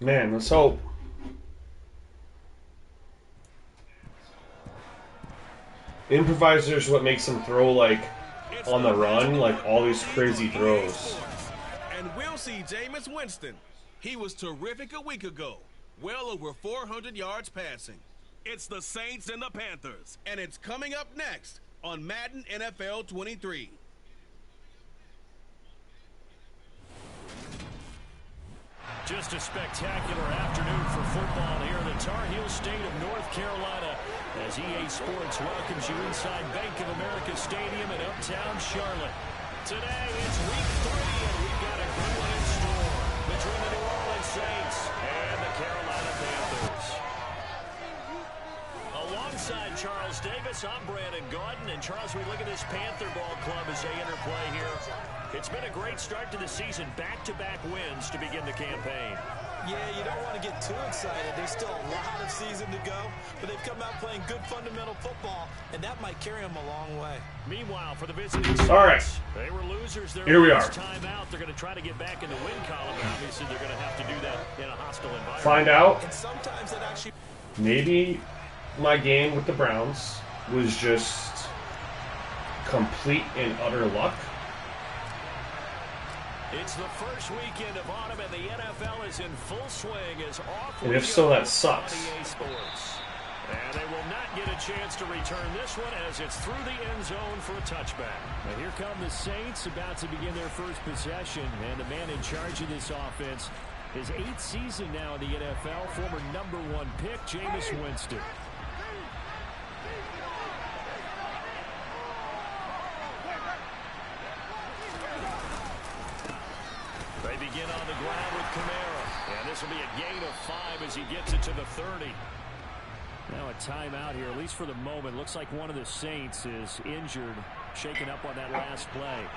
Man, let's hope. Improviser's what makes them throw, like, on the run, like, all these crazy throws. And we'll see Jameis Winston. He was terrific a week ago. Well over 400 yards passing. It's the Saints and the Panthers. And it's coming up next on Madden NFL 23. Just a spectacular afternoon for football here in the Tar Heel state of North Carolina as EA Sports welcomes you inside Bank of America Stadium in uptown Charlotte. Today it's week 3 and we've got a good one in store between the New Orleans Saints and the Carolina Panthers. Alongside Charles Davis, I'm Brandon Gaudin. And Charles, we look at this Panther ball club as they interplay here. It's been a great start to the season, back-to-back wins to begin the campaign. Yeah, you don't want to get too excited. There's still a lot of season to go, but they've come out playing good fundamental football, and that might carry them a long way. Meanwhile, for the visiting all right, they were losers. Here we are. Time out. They're going to try to get back in the win column. Obviously, they're going to have to do that in a hostile environment. Find out. And sometimes it actually Maybe my game with the Browns was just complete and utter luck. It's the first weekend of autumn, and the NFL is in full swing as off. And if so, that sucks. And they will not get a chance to return this one as it's through the end zone for a touchback. And here come the Saints about to begin their first possession. And the man in charge of this offense, his 8th season now in the NFL, former #1 pick, Jameis Winston. They begin on the ground with Kamara. And this will be a gain of 5 as he gets it to the 30. Now a timeout here, at least for the moment. Looks like one of the Saints is injured, shaken up on that last play.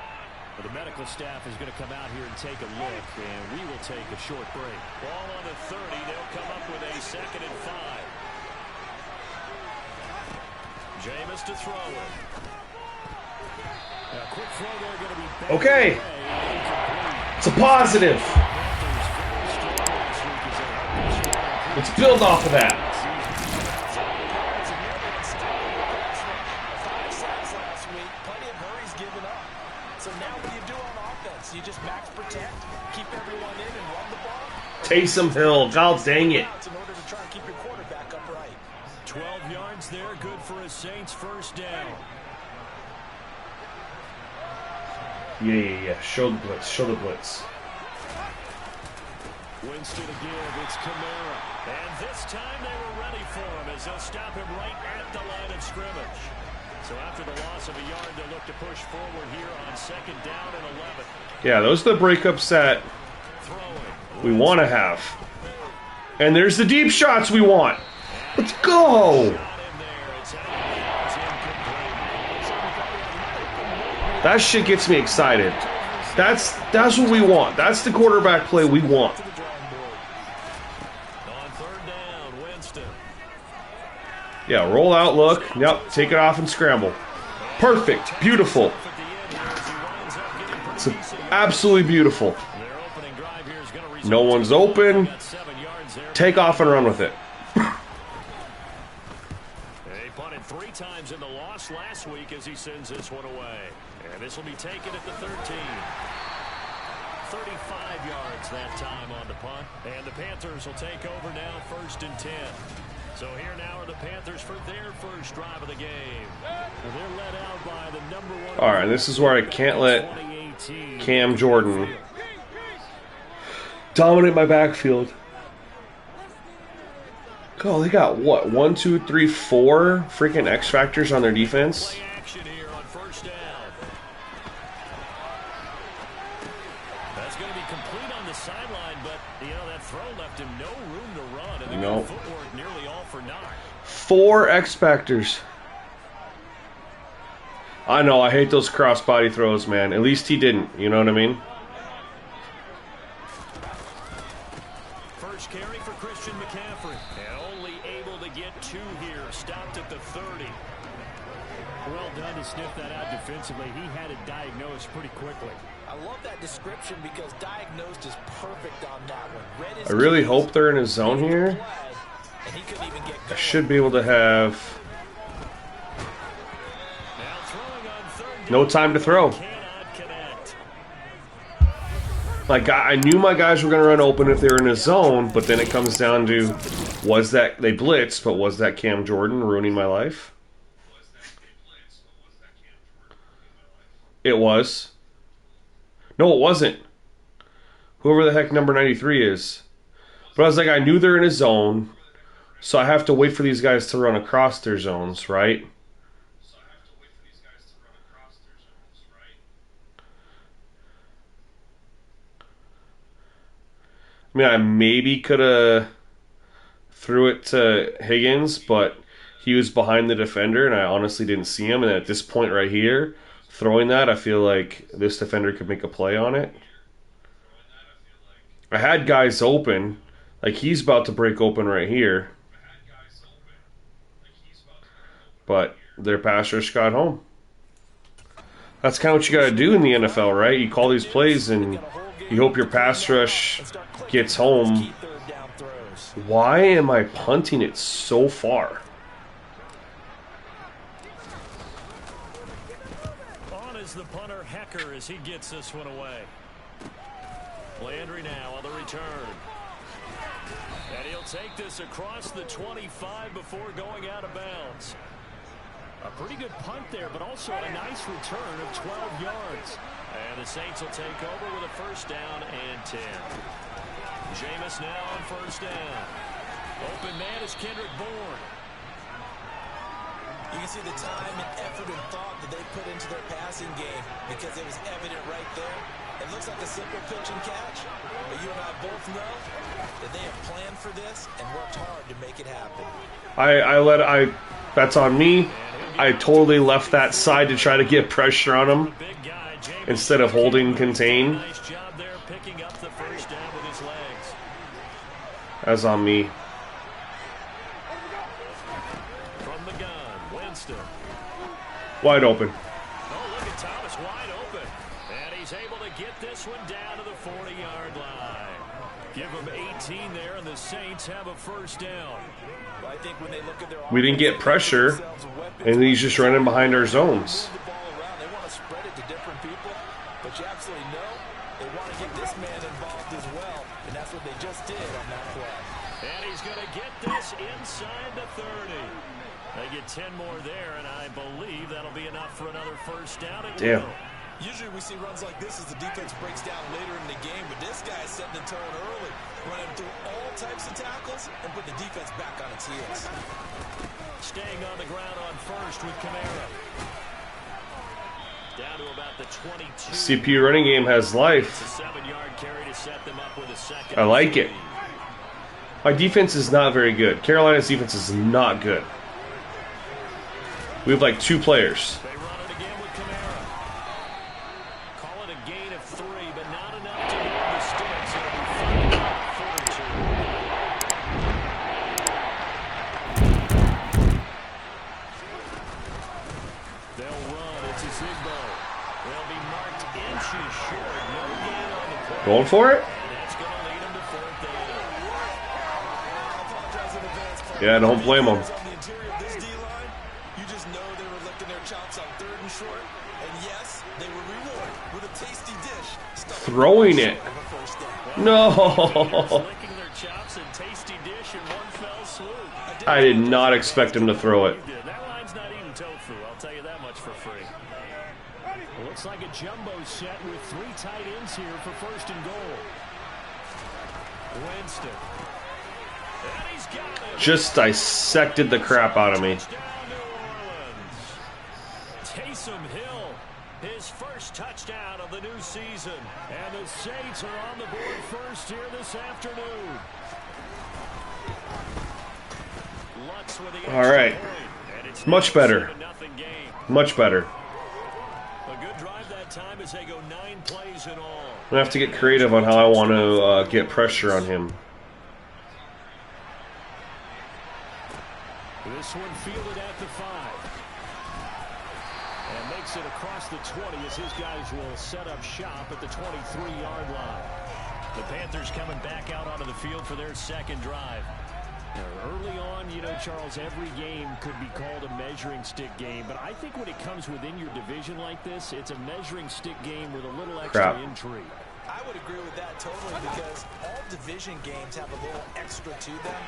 But the medical staff is going to come out here and take a look, and we will take a short break. Ball on the 30. They'll come up with a 2nd and 5. Jameis to throw it. A quick throw there going to be back. Okay. It's a positive. Let's build off of that. So now what do you do on offense? You just max protect, keep everyone in, and run the ball? Taysom Hill, god dang it. In order to try and keep your quarterback upright. 12 yards there, good for a Saints first down. Yeah. Show the blitz. Show the blitz. Winston to give. It's Kamara. And this time they were ready for him as they'll stop him right at the line of scrimmage. So after the loss of a yard, they'll look to push forward here on 2nd down and 11. Yeah, those are the breakups that we want to have. And there's the deep shots we want. Let's go. That shit gets me excited. That's what we want. That's the quarterback play we want. On 3rd down, Winston. Yeah, roll out, look. Yep, take it off and scramble. Perfect. Beautiful. It's absolutely beautiful. No one's open. Take off and run with it. They punted 3 times in the loss last week as he sends this one away. And this will be taken at the 13. 35 yards that time on the punt. And the Panthers will take over now, 1st and 10. So here now are the Panthers for their first drive of the game. And they're led out by the #1. All right, this is where I can't let Cam Jordan dominate my backfield. Oh, they got what? 1, 2, 3, 4 freaking X factors on their defense. Play action here on 1st down. That's going to be complete on the sideline, but that throw left him no room to run. And the footwork nearly all for naught. 4 X factors. I know, I hate those cross-body throws, man. At least he didn't, you know what I mean? First carry for Christian McCaffrey. And only able to get 2 here. Stopped at the 30. Well done to sniff that out defensively. He had it diagnosed pretty quickly. I love that description because diagnosed is perfect on that one. I really hope they're in his zone here. I should be able to have no time to throw. I knew my guys were going to run open if they were in a zone, but then it comes down to, was that, they blitzed, but was that Cam Jordan ruining my life? It was. No, it wasn't. Whoever the heck number 93 is. But I was like, I knew they're in a zone, so I have to wait for these guys to run across their zones, right? I mean, I maybe could have threw it to Higgins, but he was behind the defender, and I honestly didn't see him. And at this point right here, throwing that, I feel like this defender could make a play on it. I had guys open. Like, he's about to break open right here. But their pass rush got home. That's kind of what you got to do in the NFL, right? You call these plays and you hope your pass rush gets home. Why am I punting it so far? On is the punter Hecker as he gets this one away. Landry now on the return. And he'll take this across the 25 before going out of bounds. A pretty good punt there, but also a nice return of 12 yards. And the Saints will take over with a first down and 10. Jameis now on first down. Open man is Kendrick Bourne. You can see the time and effort and thought that they put into their passing game because it was evident right there. It looks like a simple pitch and catch, but you and I both know that they have planned for this and worked hard to make it happen. That's on me. I totally left that side to try to get pressure on him instead of holding contain. Nice job there picking up the first down with his legs. That's on me. From the gun, Winston. Wide open. Oh, look at Thomas wide open. And he's able to get this one down to the 40-yard line. Give him 18 there, and the Saints have a first down. I think when they look at their We didn't get pressure, and he's just running behind our zones. They want to spread it to different people, but you absolutely know they want to get this man involved as well, and that's what they just did on that play. And he's going to get this inside the 30. They get 10 more there, and I believe that'll be enough for another first down. Damn. Usually we see runs like this as the defense breaks down later in the game, but this guy is setting the tone early, running through all types of tackles and put the defense back on its heels. Staying on the ground on first with Kamara. Down to about the 22. CPU running game has life. It's a 7-yard carry to set them up with a second. I like it. My defense is not very good. Carolina's defense is not good. We have like 2 players. They run it again with Kamara. Call it a gain of 3, but not enough to get the sticks. It'll be 42. They'll run. It's a Zigbo. They'll be marked inches short. No gain on the play. Going for it? And that's going to lead them to 4th down. Yeah, don't blame them. Throwing it. No. I did not expect him to throw it. That line's not even tofu, I'll tell you that much for free. Looks like a jumbo set with 3 tight ends here for first and goal. Winston. And he's got it. Just dissected the crap out of me. Taysom Hill, his first touchdown of the new season. And the Saints are on the board first here this afternoon. Lutz with the All right. It's Much better. Much better. A good drive that time as they go 9 plays in all. I'm going to have to get creative on how I want to get pressure on him. This one fielded at the 5. And makes takes it across the 20 as his guys will set up shop at the 23-yard line. The Panthers coming back out onto the field for their second drive. Early on, you know, Charles, every game could be called a measuring stick game, but I think when it comes within your division like this, it's a measuring stick game with a little extra intrigue. I would agree with that totally, because all division games have a little extra to them.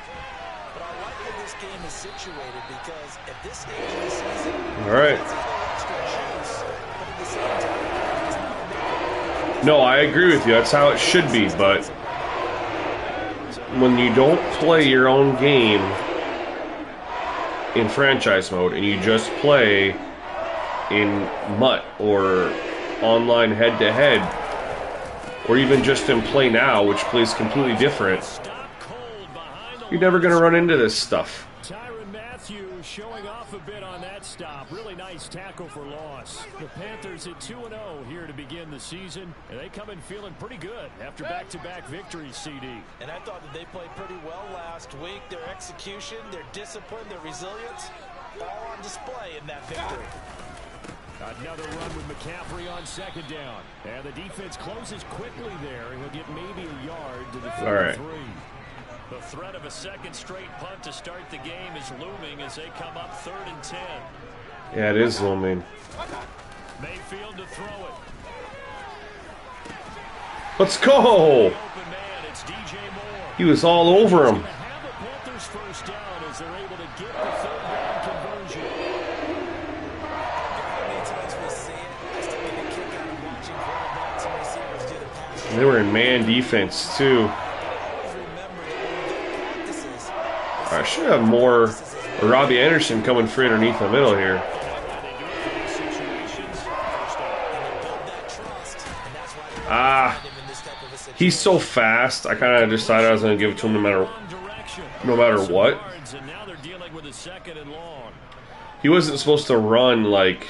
But I like where this game is situated, because at this stage of the season, all right. it's a little extra juice, but at the same time, it's not a big. No, I agree with you. That's how it should be, but when you don't play your own game in franchise mode and you just play in MUT or online head-to-head, or even just in Play Now, which plays completely different, you're never going to run into this stuff. Showing off a bit on that stop. Really nice tackle for loss. The Panthers at 2-0 here to begin the season, and they come in feeling pretty good after back-to-back victories, CD. And I thought that they played pretty well last week. Their execution, their discipline, their resilience, all on display in that victory. Another run with McCaffrey on second down. And the defense closes quickly there, and he'll get maybe a yard to the 33. All right. The threat of a second straight punt to start the game is looming as they come up 3rd and 10. Yeah, it is looming. Mayfield to throw it. Let's go! Open man, it's DJ Moore. He was all over him. Have the Panthers first down as they're able to get the third down conversion. How many times we see it? I still get a kick out of watching quarterbacks and receivers do the pass. And they were in man defense, too. I should have more Robbie Anderson coming free underneath the middle here. He's so fast. I kind of decided I was going to give it to him no matter what. He wasn't supposed to run like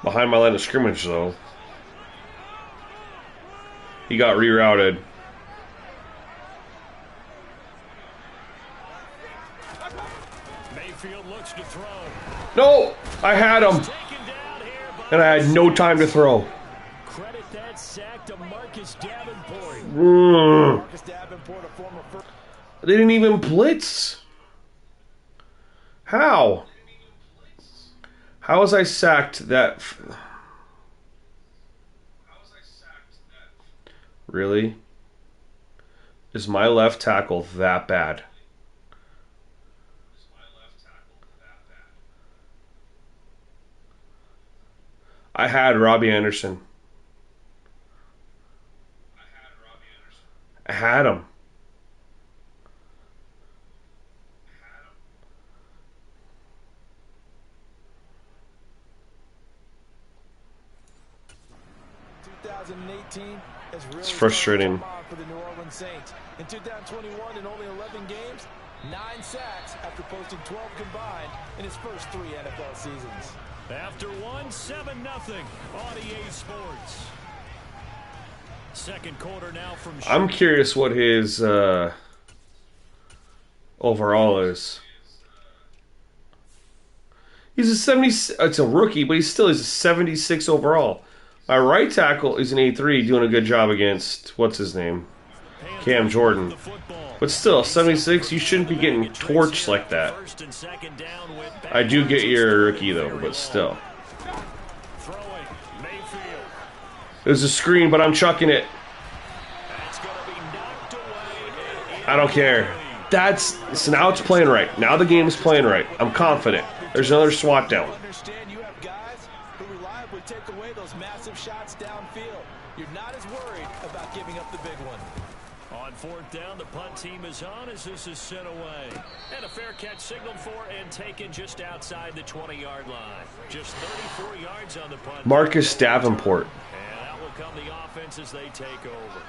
behind my line of scrimmage though. He got rerouted. No! I had him! And I had no time to throw. Credit that sack to Marcus Davenport. They didn't even blitz. How? How was I sacked that? Really? Is my left tackle that bad? I had Robbie Anderson. I had him. It's frustrating. For the New Orleans Saints. In 2021, in only 11 games, 9 sacks after posting 12 combined in his first 3 NFL seasons. After 7-0 on EA Sports. Second quarter now from. I'm curious what his overall is. He's a 70. It's a rookie, but he's a 76 overall. My right tackle is an 83, doing a good job against what's his name, Cam Jordan. But still, 76. You shouldn't be getting torched like that. I do get your rookie though, but still. There's a screen, but I'm chucking it. I don't care. So now it's playing right. Now the game's playing right. I'm confident. There's another SWAT down. Understand you have guys who reliably take away those massive shots downfield. You're not as worried about giving up the big one. On 4th down, the punt team is on as this is sent away. And a fair catch signaled for and taken just outside the 20-yard line. Just 34 yards on the punt. Marcus Davenport. And out will come the offense as they take over.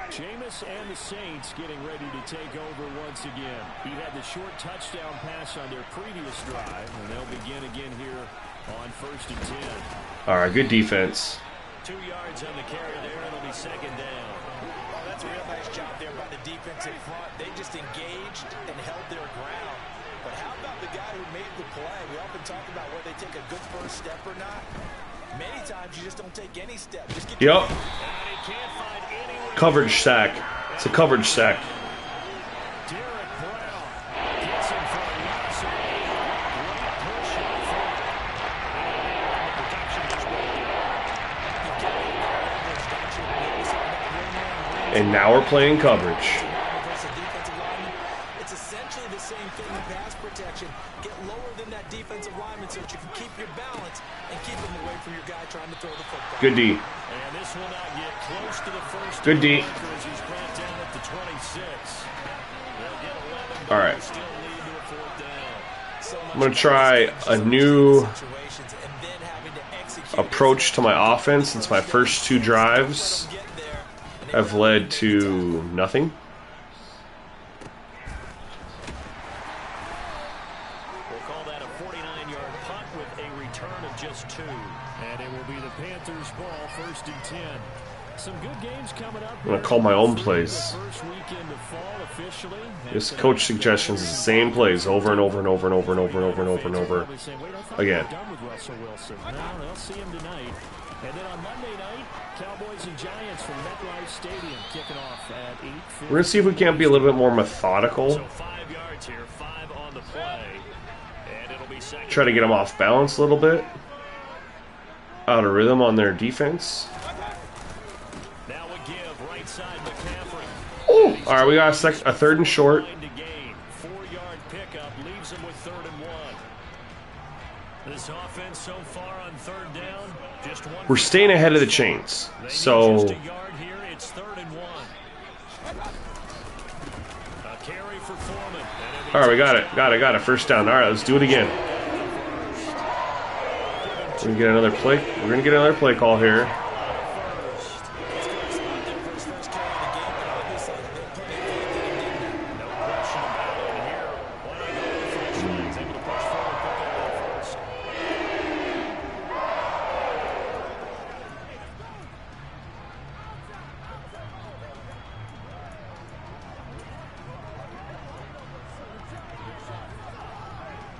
Jameis and the Saints getting ready to take over once again. He had the short touchdown pass on their previous drive, and they'll begin again here on 1st and 10. All right, good defense. 2 yards on the carry there, and it'll be second down. Well, that's a real nice job there by the defense in front. They just engaged and held their ground. But how about the guy who made the play? We often talk about whether they take a good first step or not. Many times you just don't take any step. Just get Yep. Coverage sack. It's a coverage sack. And now we're playing coverage. It's essentially the same thing in pass protection. Get lower than that defensive lineman so that you can keep your balance and keep him away from your guy trying to throw the football. Good D. And this will not get close to the first. Good D. He's brought down at the 26. All right. I'm going to try a new approach to my offense since my first 2 drives have led to nothing. We'll call that a 49-yard punt with a return of just 2. And it will be the Panthers' ball, 1st and 10. Some good games coming up. I'm going to call my own plays. This coach suggestions is the same plays over and over and over and over and over and over and over and over again. They'll see him tonight. And then on Monday night, Cowboys and Giants from MetLife Stadium kicking off at 8:50. We're going to see if we can't be a little bit more methodical. So 5 yards here, 5 on the play. And it'll be second. Try to get them off balance a little bit. Out of rhythm on their defense. Now we give right side McCaffrey. Ooh. All right, we got a 3rd and short. 4-yard pickup leaves him with 3rd and 1. This offense so far on 3rd down, just 1. We're staying ahead of the chains. So just a yard here, it's 3rd and 1. A carry for Foreman. all right, we got it. Got it. 1st down. All right, let's do it again. We're gonna get another play. We're gonna get another play call here.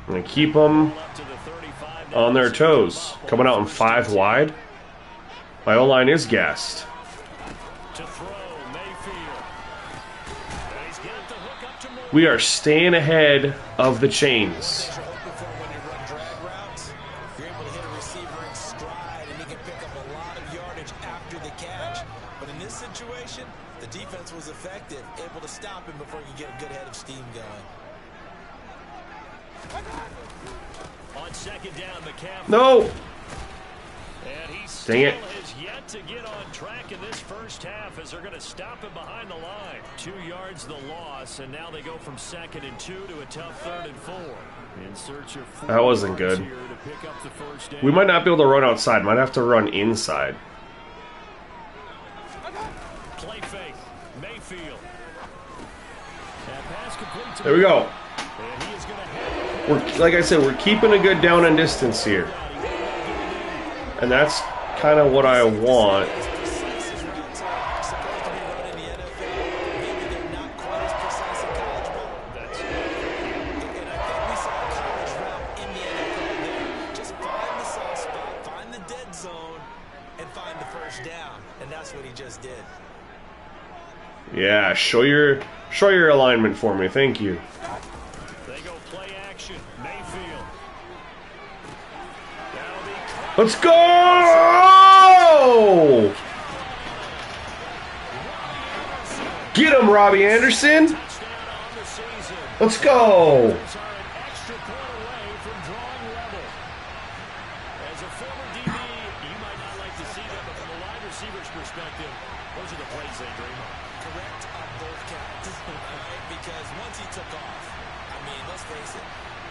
I'm gonna keep them on their toes. Coming out in 5 wide. My O-line is gassed. We are staying ahead of the chains. You're able to hit a receiver in stride, and he can pick up a lot of yardage after the catch. But in this situation, the defense was effective, able to stop him before he could get a good head of steam going. On 2nd down, McCaffrey. No! And he Dang it. has yet to get on track in this first half as they're going to stop him behind the line. 2 yards the loss, and now they go from 2nd and 2 to a tough 3rd and 4. In search of 4 That wasn't yards good. here to pick up the first down. We might not be able to run outside. Might have to run inside. Play fake. Mayfield. That pass complete to There we go. and he is going to have Like I said, we're keeping a good down and distance here. And that's kind of what I want. Yeah, show your alignment for me. Thank you. They go play action. Mayfield. Let's go! Get him, Robbie Anderson. Let's go.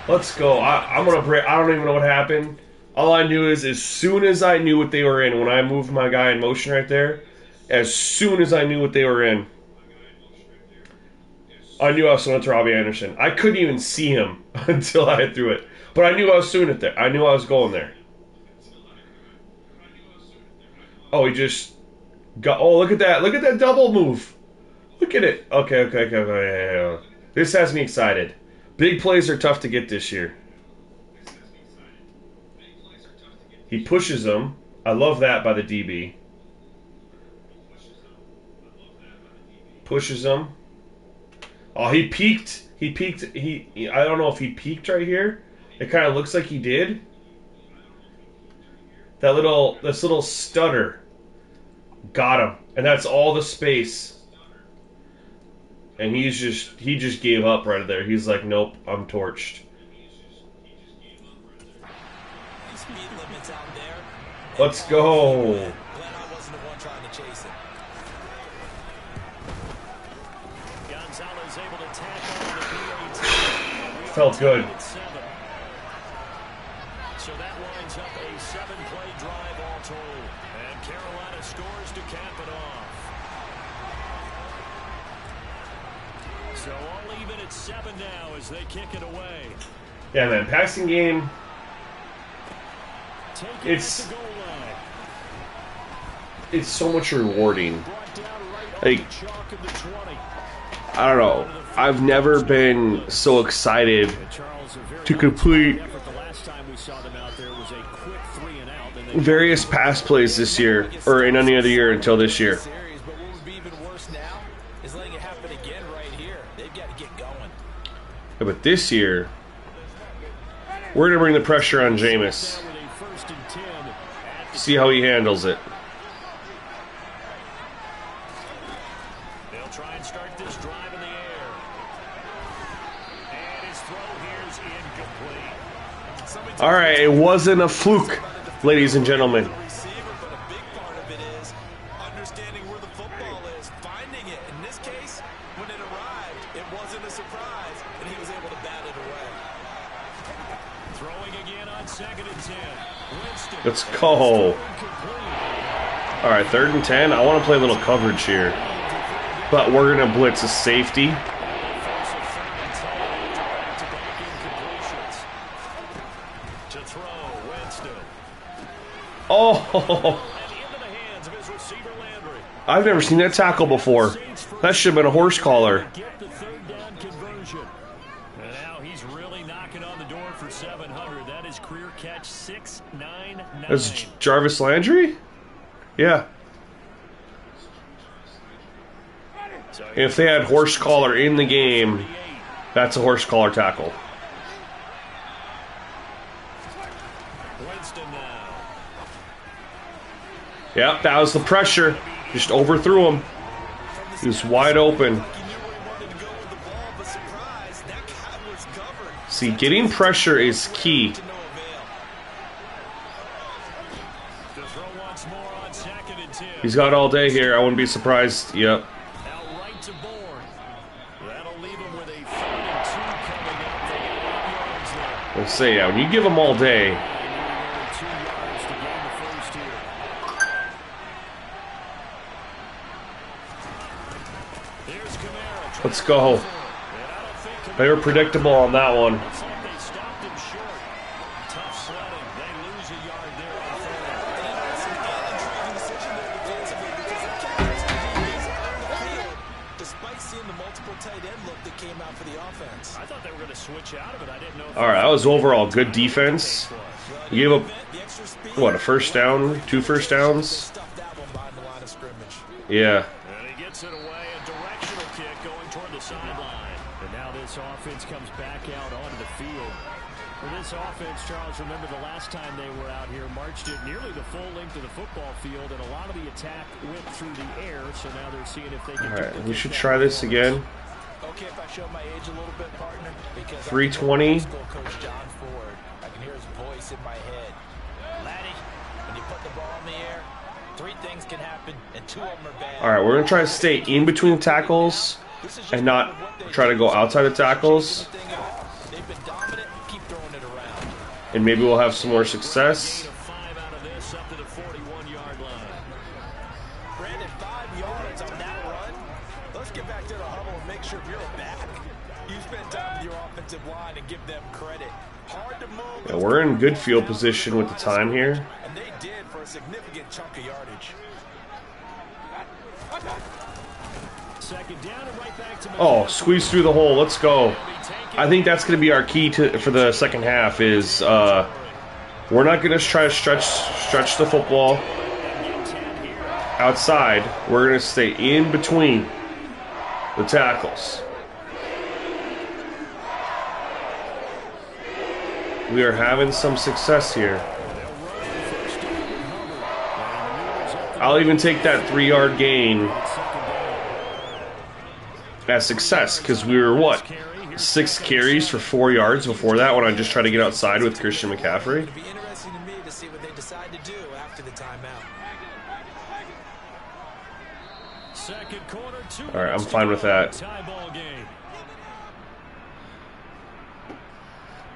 Let's go. I'm gonna break. I don't even know what happened. All I knew is as soon as I knew what they were in, when I moved my guy in motion right there, as soon as I knew what they were in, I knew I was throwing it to Robbie Anderson. I couldn't even see him until I threw it. But I knew I was doing it there. I knew I was going there. Oh, he just got... Oh, look at that. Look at that double move. Look at it. Okay. Yeah. This has me excited. Big plays are tough to get this year. He pushes them. I love that by the DB. Pushes them. Oh, he peaked. He peaked. I don't know if he peaked right here. It kind of looks like he did. This little stutter got him, and that's all the space. And he just gave up right there. He's like, nope, I'm torched. Let's go. Felt good. So that lines up a 7-play drive all told. And Carolina scores to cap it off. So all even at 7 now as they kick it away. Yeah, man, passing game. It's so much rewarding. Like, I don't know. I've never been so excited to complete various pass plays this year, or in any other year until this year. Yeah, but this year, we're going to bring the pressure on Jameis. See how he handles it. They'll try and start this drive in the air. And his throw here's incomplete. All right, it wasn't a fluke, ladies and gentlemen. But a big part of it is understanding where the football is, finding it. In this case, when it arrived, it wasn't a surprise, and he was able to bat it away. Throwing again on 2nd and 10. Winston. Let's go. All right, 3rd and 10. I want to play a little coverage here, but we're going to blitz a safety. Oh, I've never seen that tackle before. That should have been a horse collar. Now he's really knocking on the door for 700. That is career catch 699. That's Jarvis Landry? Yeah. If they had horse collar in the game, that's a horse collar tackle. Yep, that was the pressure. Just overthrew him. He was wide open. See, getting pressure is key. He's got all day here. I wouldn't be surprised. Yep. Let's say, yeah, when you give him all day. Let's go. They were predictable on that one. Alright, that was overall good defense. You gave up, what, a first down? 2 first downs? Yeah. Offense comes back out onto the field. For this offense, Charles, remember the last time they were out here, marched it nearly the full length of the football field, and a lot of the attack went through the air, so now they're seeing if they can. All right, we should try this again. Okay, if I show my age a little bit, partner, because 320. Coach John Ford, I can hear his voice in my head. Laddie, when you put the ball in the air, 3 things can happen, and 2 of them are bad. All right, we're gonna try to stay in between tackles and not try to go outside the tackles. And maybe we'll have some more success. Brandon, 5 yards on that run. Let's get back to the huddle and make sure you're back. You spend time with your offensive line and give them credit. Hard to move. Yeah, we're in good field position with the time here. And they did for a significant chunk of yardage. Second down and right back to Oh, squeeze through the hole. Let's go. I think that's going to be our key for the second half is we're not going to try to stretch the football outside. We're going to stay in between the tackles. We are having some success here. I'll even take that 3-yard gain as success because we were, what, 6 carries for 4 yards before that when I just tried to get outside with Christian McCaffrey. It'd be interesting to me to see what they decide to do after the timeout. second quarter, 2 All right, I'm fine with that. tie ball game.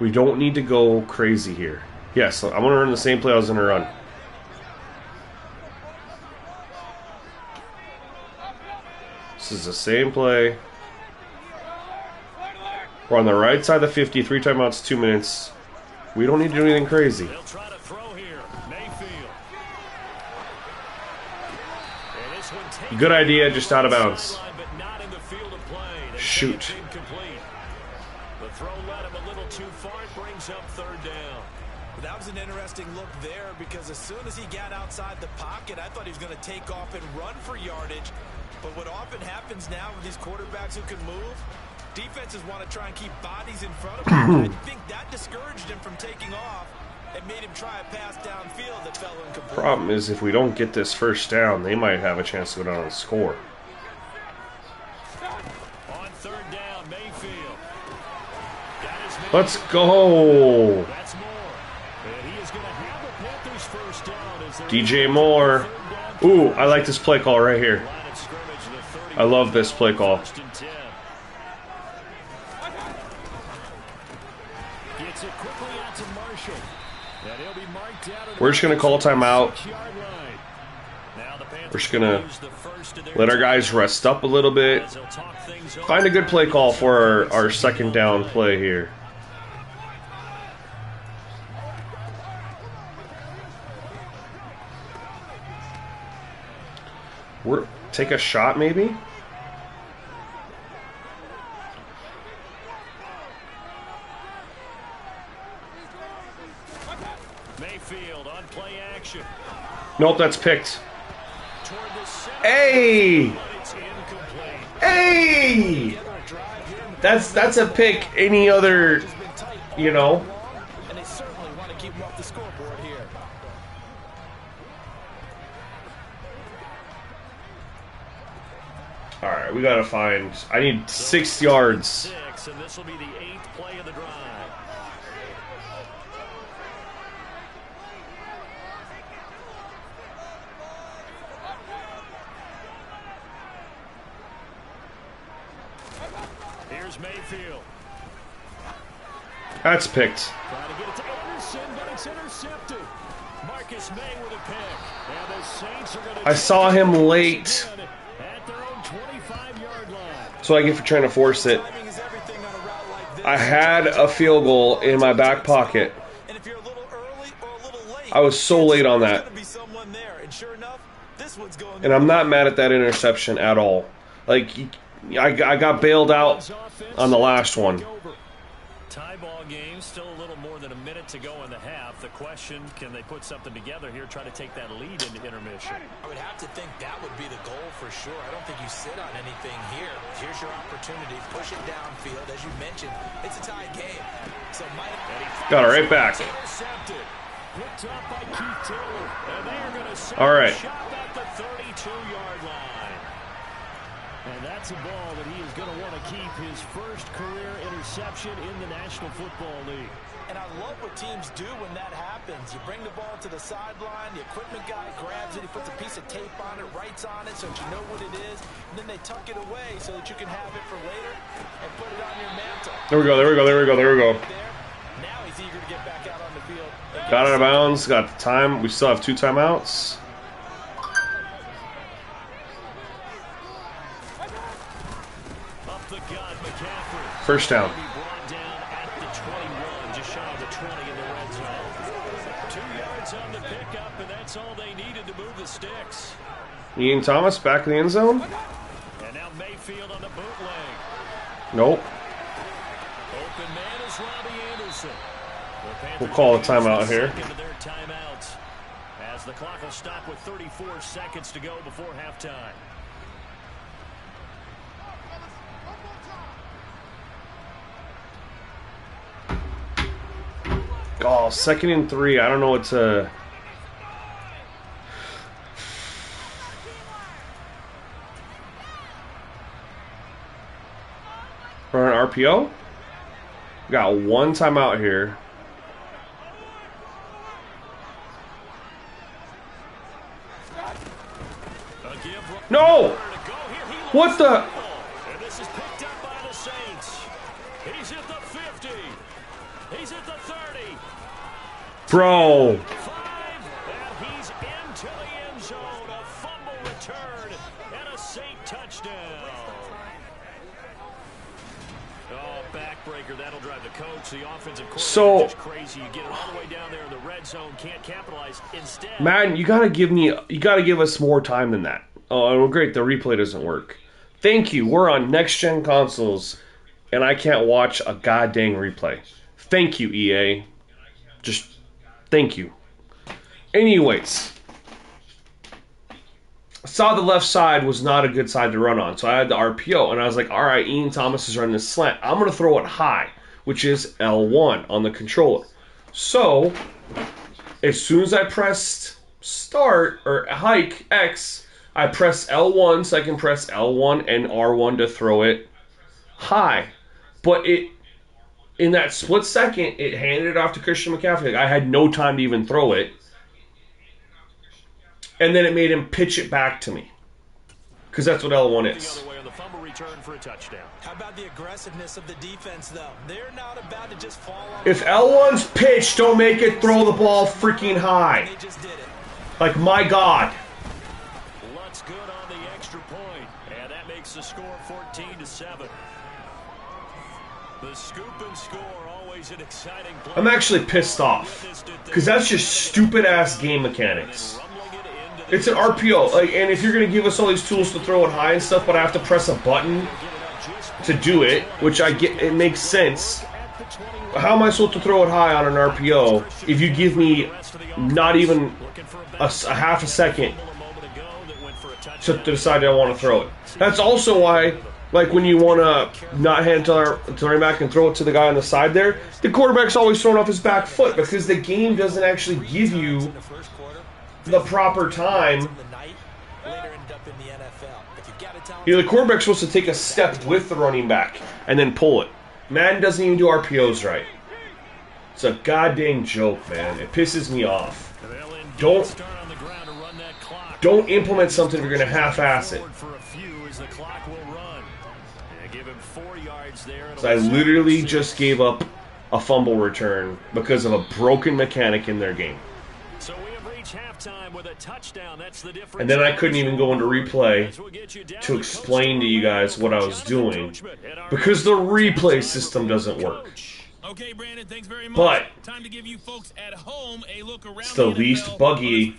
We don't need to go crazy here. Yes, I'm going to run the same play I was going to run. This is the same play. We're on the right side of the 50, 3 timeouts, 2 minutes. We don't need to do anything crazy. They'll try to throw here. Mayfield. And this one taken Good idea, just out of bounds. but not in the field of play. They say Shoot. it's incomplete. The throw led him a little too far. It brings up third down. But that was an interesting look there because as soon as he got outside the pocket, I thought he was going to take off and run for yardage. But what often happens now with these quarterbacks who can move, defenses want to try and keep bodies in front of him. I think that discouraged him from taking off and made him try a pass downfield that fell incomplete. Problem is, if we don't get this first down, they might have a chance to go down and score. On third down, Mayfield. That is Mayfield. Let's go. That's Moore. And he is going to have the Panthers first down as they're DJ Moore. Ooh, I like this play call right here. line of scrimmage, the 30. I love this play call. First and 10. Gets it quickly out to Marshall. And he'll be marked out at We're just going to call timeout. 6-yard line. Now the Panthers We're just going to use the first of their let our guys rest up a little bit. as they'll talk things over. Find a good play call for our second down play here. Take a shot, maybe? Mayfield on play action. Nope, that's picked. Toward the center, Hey! but it's incomplete. Hey! That's a pick any other, you know. And they certainly want to keep him off the scoreboard here. All right, we got to find. I need 6 yards. 6, and this will be the 8th play of the drive. Here's Mayfield. That's picked. Trying to get it to Anderson, but it's intercepted. Marcus May with a pick. And the Saints are going to I saw him late, at their own 25-yard line. so I get for trying to force it. Timing is everything on a route like this. I had a field goal in my back pocket. And if you're a little early or a little late, I was so late on there's that. going to be someone there. And sure enough, this one's going And I'm not mad at that interception at all. Like, I got bailed out on the last one. Tie ball game, still a little more than a minute to go in the half. The question, can they put something together here, try to take that lead into intermission? I would have to think that would be the goal for sure. I don't think you sit on anything here. Here's your opportunity. Push it downfield. As you mentioned, it's a tie game. So Got it right back. Intercepted. Picked up by Keith Taylor. And they are going to set All right. the shot at the 32-yard line. And that's a ball that he is going to want to keep his first career interception in the National Football League. And I love what teams do when that happens. You bring the ball to the sideline, the equipment guy grabs it, he puts a piece of tape on it, writes on it so that you know what it is, and then they tuck it away so that you can have it for later and put it on your mantle. There we go, there we go, there we go, there we go. There, now he's eager to get back out on the field. Got out of bounds, got the time. We still have 2 timeouts. Up the gut, McCaffrey. First down. Be brought down at the 21, just shy of the 20 in the red zone. 2 yards on the pickup, and that's all they needed to move the sticks. Ian Thomas back in the end zone. And now Mayfield Mayfield on the bootleg. Nope. Open man is Robbie Anderson. We'll call a timeout here. Timeouts as the clock will stop with 34 seconds to go before halftime. Oh, 2nd and 3. I don't know what to... For an RPO? Got one timeout here. No! What the? And this is picked up by the Saints. He's at the 50. He's at the 30. Bro. 5. And he's into the end zone. A fumble return and a Saint touchdown. Oh, backbreaker. That'll drive the coach. The offensive coordinator just crazy. You get it all the way down there in the red zone. Can't capitalize. Instead, Madden, you gotta give us more time than that. Oh, well, great. The replay doesn't work. Thank you. We're on next-gen consoles, and I can't watch a goddamn replay. Thank you, EA. Just thank you. Anyways, I saw the left side was not a good side to run on, so I had the RPO, and I was like, all right, Ian Thomas is running this slant. I'm going to throw it high, which is L1 on the controller. So, as soon as I pressed start, or hike X, I press L1 so I can press L1 and R1 to throw it high. But in that split second, it handed it off to Christian McCaffrey. Like, I had no time to even throw it. And then it made him pitch it back to me. Because that's what L1 is. How about the aggressiveness of the defense, though? They're not about to just fall on. If L1's pitch, don't make it throw the ball freaking high. They just did it. Like, my God. Lutz good on the extra point, and that makes the score 14-7. The scoop and score, always an exciting play. I'm actually pissed off. Because that's just stupid-ass game mechanics. It's an RPO, like, and if you're going to give us all these tools to throw it high and stuff, but I have to press a button to do it, which I get, it makes sense. How am I supposed to throw it high on an RPO if you give me not even a half a second to decide I want to throw it? That's also why, like, when you want to not hand to the running back and throw it to the guy on the side there, the quarterback's always throwing off his back foot because the game doesn't actually give you the proper time. You know, the quarterback's supposed to take a step with the running back and then pull it. Madden doesn't even do RPOs right. It's a goddamn joke, man. It pisses me off. Don't implement something if you're going to half-ass it. So I literally just gave up a fumble return because of a broken mechanic in their game. And then I couldn't even go into replay to explain to you guys what I was doing because the replay system doesn't work. Okay, Brandon, thanks very much. But time to give you folks at home a look around it's the least buggy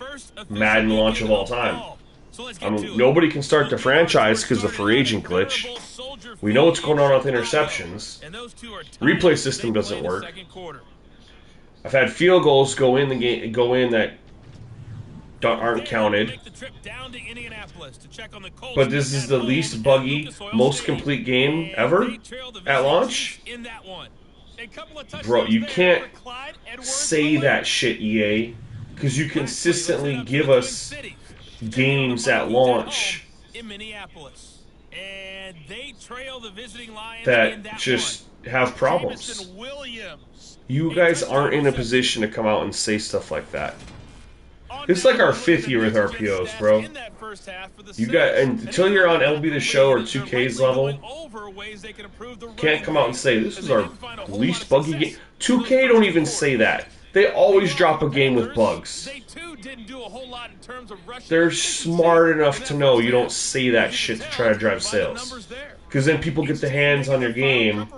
Madden launch of all time. Nobody can start the franchise because of the free agent glitch. We know what's going on with interceptions. Replay system doesn't work. I've had field goals go in the game, that aren't counted. But this is the least buggy, most complete game ever at launch. Bro, you can't say that shit, EA, because you consistently give us games at launch that just have problems. You guys aren't in a position to come out and say stuff like that. It's like our 5th year with RPOs, bro. You got until you're on LB The Show or 2K's level, can't come out and say this is our least buggy game. 2K don't even say that. They always drop a game with bugs. They're smart enough to know you don't say that shit to try to drive sales. Because then people get their hands on your game,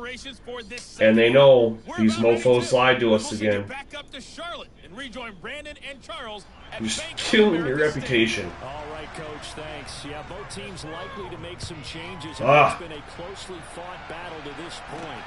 and they know these mofos lied to us again. can rejoin Brandon and Charles. You're just killing your reputation. All right, Coach, thanks. Yeah, both teams likely to make some changes. Ah. It's been a closely fought battle to this point.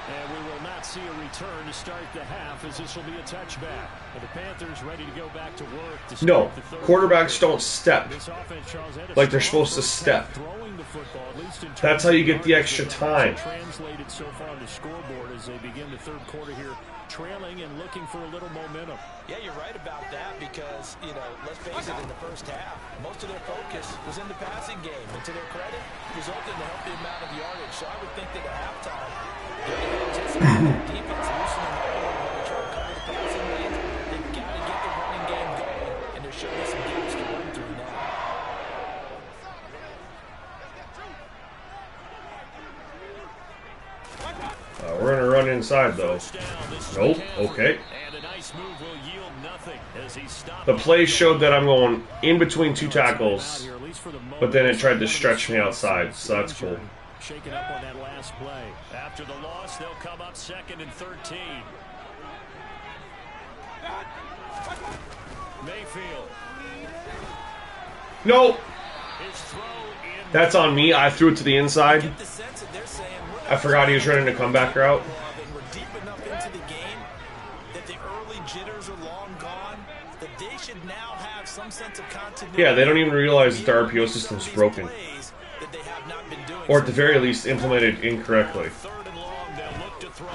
And we will not see a return to start the half, as this will be a touchback. And the Panthers ready to go back to work. To start No, the third quarterbacks don't step This offense, Charles, had a like they're strong supposed to first step. half throwing the football, at least in That's terms how you of get the yards. extra It's time. translated so far on the scoreboard as they begin the third quarter here, trailing and looking for a little momentum. Yeah, you're right about that because, you know, let's face it, in the first half, most of their focus was in the passing game. And to their credit, resulted in a healthy amount of yardage. So I would think that at halftime, they're going to anticipate their defense loosening up a little bit to try to cover the passing lanes. They've got to get the running game going, and there should be some gaps to run through now. We're going to run inside, though. Nope. Okay. And a nice move will yield nothing as he stopped. The play showed that I'm going in between two tackles, but then it tried to stretch me outside, so that's cool. Shaking up on that last play. After the loss, they'll come up 2nd and 13. Mayfield. Nope. His throw in. That's on me. I threw it to the inside. Get the sense that they're saying I forgot he was running a comeback route. and we're deep enough into the game that the early jitters are long gone, that they should now have some sense of continuity. Yeah, they don't even realize that the RPO system's broken. That they have not been doing. Or at the very least, implemented incorrectly. 3rd and long, they'll look to throw.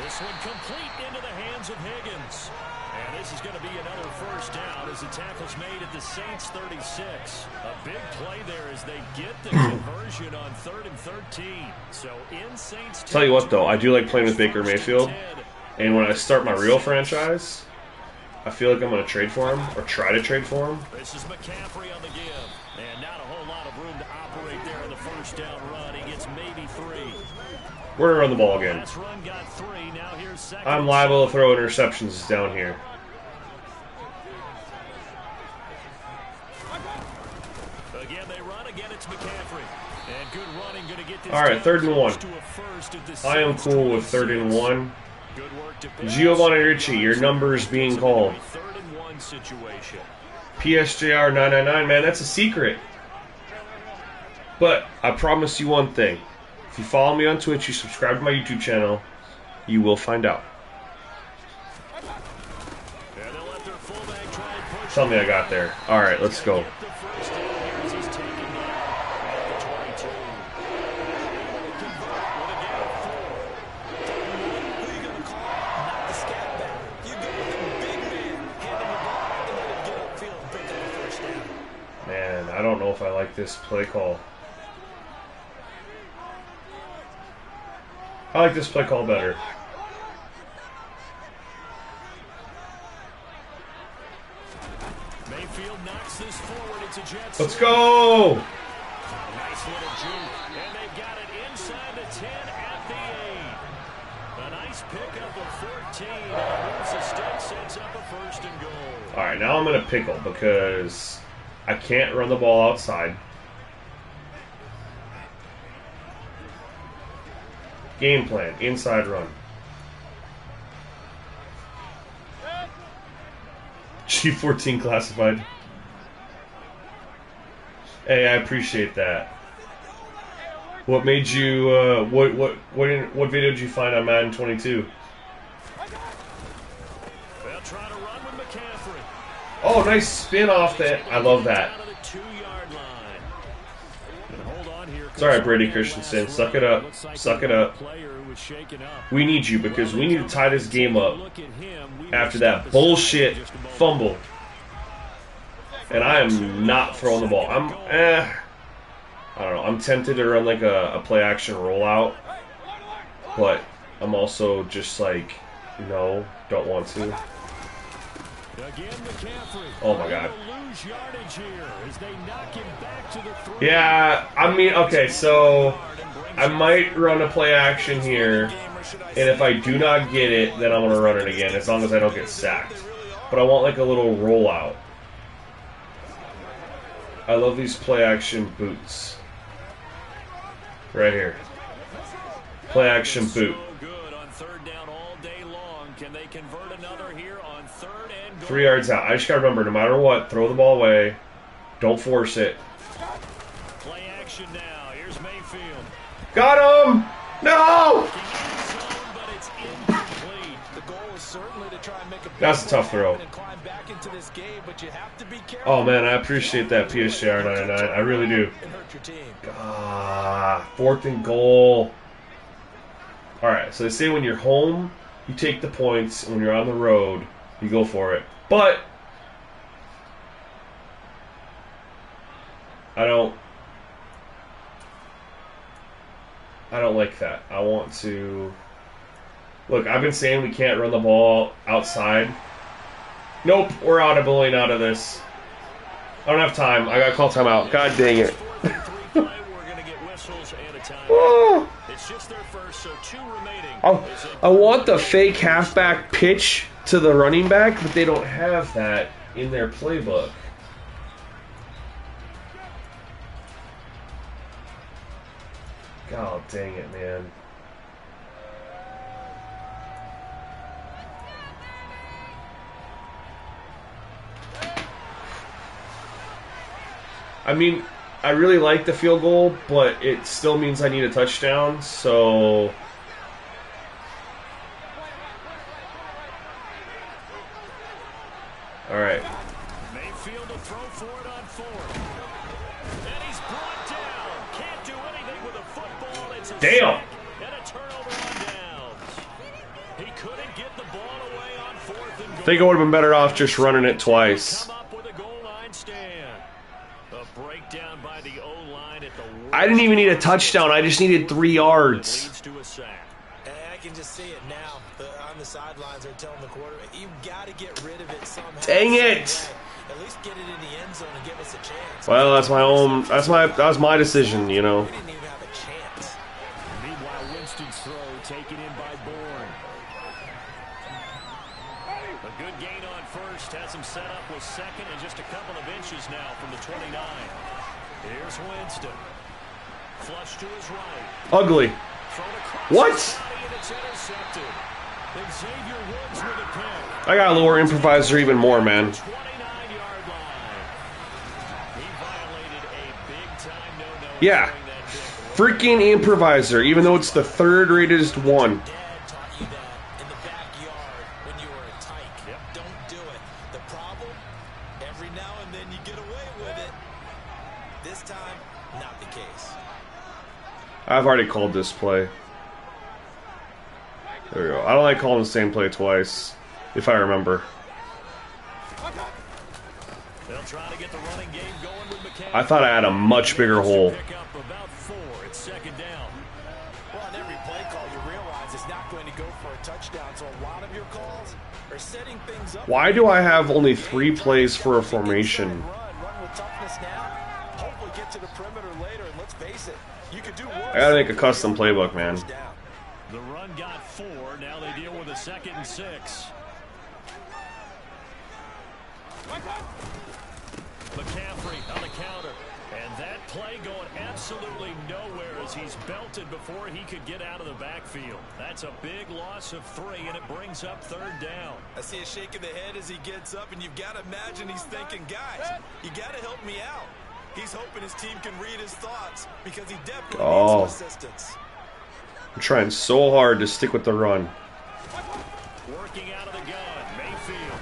This one complete into the hands of Higgins. And this is going to be another first down as the tackle's made at the Saints 36. A big play there as they get the conversion on 3rd and 13. So in Saints. Tell you what, though, I do like playing with Baker Mayfield. And when I start my real franchise, I feel like I'm going to trade for him, or try to trade for him. This is McCaffrey on the give. And not a whole lot of room to operate there in the first down run. He gets maybe 3. We're going to run the ball again. Last run got 3. Now here's 2nd. I'm liable to throw interceptions down here. Again, they run. Again, it's McCaffrey. And good running going to get this. All right, 3rd and 1. to a first at the I am Saints cool with 3rd and 1. Good work to pass. Giovanni Ricci, your number's being called. 3rd and 1 situation. PSJR 999, man, that's a secret. But I promise you one thing. If you follow me on Twitch, you subscribe to my YouTube channel, you will find out. And they'll let their fullback try and push. Tell me I got there. All right, let's go. Get the first down here as he's taken down at the 22. Convert with a gain of 4. Who are you going to call? Not the scat back. You go with the big man, hand him the ball, and let him get upfield and pick up the first down. Man, I don't know if I like this play call. I like this play call better. Mayfield knocks this forward. It's a jet. Let's go! Nice little juke. And they've got it inside the 10 at the 8. A nice pickup of 14. And moves the stick, sets up a 1st and goal. All right, now I'm in a pickle because I can't run the ball outside. Game plan, inside run. G14 classified. Hey, I appreciate that. What made you? What video did you find on Madden 22? They'll try to run with McCaffrey. Oh, nice spin off that. I love that. Out of the 2-yard line. And hold on here. It's all right, Brady Christensen. Suck it up. Suck it up. We need you because we need to tie this game up after that bullshit fumble. And I am not throwing the ball. I don't know. I'm tempted to run like a play action rollout, but I'm also just like, no, don't want to. Oh my god. Yeah, I mean, okay, so I might run a play action here, and if I do not get it, then I'm going to run it again, as long as I don't get sacked. But I want like a little rollout. I love these play action boots. Right here. Play action boot. they convert another here on 3rd and goal. 3 yards out. I just got to remember, no matter what, throw the ball away. Don't force it. Play action now. Here's Mayfield. Got him! No! But it's incomplete. The goal is certainly to try and make a That's a tough throw. and climb back into this game, but you have to be careful. Oh, man, I appreciate that PSJR 99. I really do. And hurt your team. 4th and goal. Alright, so they say when you're home, you take the points, and when you're on the road, you go for it. But I don't like that. I want to... Look, I've been saying we can't run the ball outside. Nope, we're audible out of this. I don't have time. I got to call timeout. God dang it. Oh. It's just their first, so 2 remaining. I want the fake halfback pitch to the running back, but they don't have that in their playbook. God dang it, man. I mean, I really like the field goal, but it still means I need a touchdown, so... Alright. Mayfield to throw for it on 4th. And he's brought down. Can't do anything with a football. It's a Damn! sack and a turnover on downs. He couldn't get the ball away on 4th and goal. I think I would have been better off just running it twice. Come up with a goal line stand. A breakdown by the O-line at the I didn't even need a touchdown. I just needed 3 yards. leads to a sack. And I can just see it now. On the sidelines, they're telling the quarterback, you've got to get rid of it somehow. Dang it! At least get it in the end zone and give us a chance. Well, that's my own. That was my decision, you know. We didn't even have a chance. Meanwhile, Winston's throw taken in by Bourne. A good gain on 1st. Has him set up with 2nd and just a couple of inches now from the 29. Here's Winston. Flush to his right. Ugly. Thrown across What? his body and it's intercepted. Xavier Woods with a pick. I gotta lower improviser even more, man. 29-yard line. He violated a big-time no-no. Yeah. during that pick. Freaking improviser, even though it's the 3rd rated one. Dad taught you that in the backyard when you were a tyke. Yep. Don't do it. The problem, every now and then you get away with it. This time, not the case. I've already called this play. There we go. I don't like calling the same play twice, if I remember. They'll try to get the running game going with McCain. I thought I had a much bigger hole. Pick up about 4. It's 2nd down. Well, on every play call, you realize it's not going to go for a touchdown, so a lot of your calls are setting things up. Why do I have only 3 plays for a formation? Run with toughness now. Hopefully get to the perimeter later, and let's face it, you could do worse. I gotta make a custom playbook, man. The run got 4. Now they deal with a 2nd and 6. McCaffrey on the counter. And that play going absolutely nowhere as he's belted before he could get out of the backfield. That's a big loss of 3, and it brings up 3rd down. I see a shake of the head as he gets up, and you've got to imagine he's thinking, guys, you got to help me out. He's hoping his team can read his thoughts because he definitely needs some assistance. I'm trying so hard to stick with the run. Working out of the gun, Mayfield.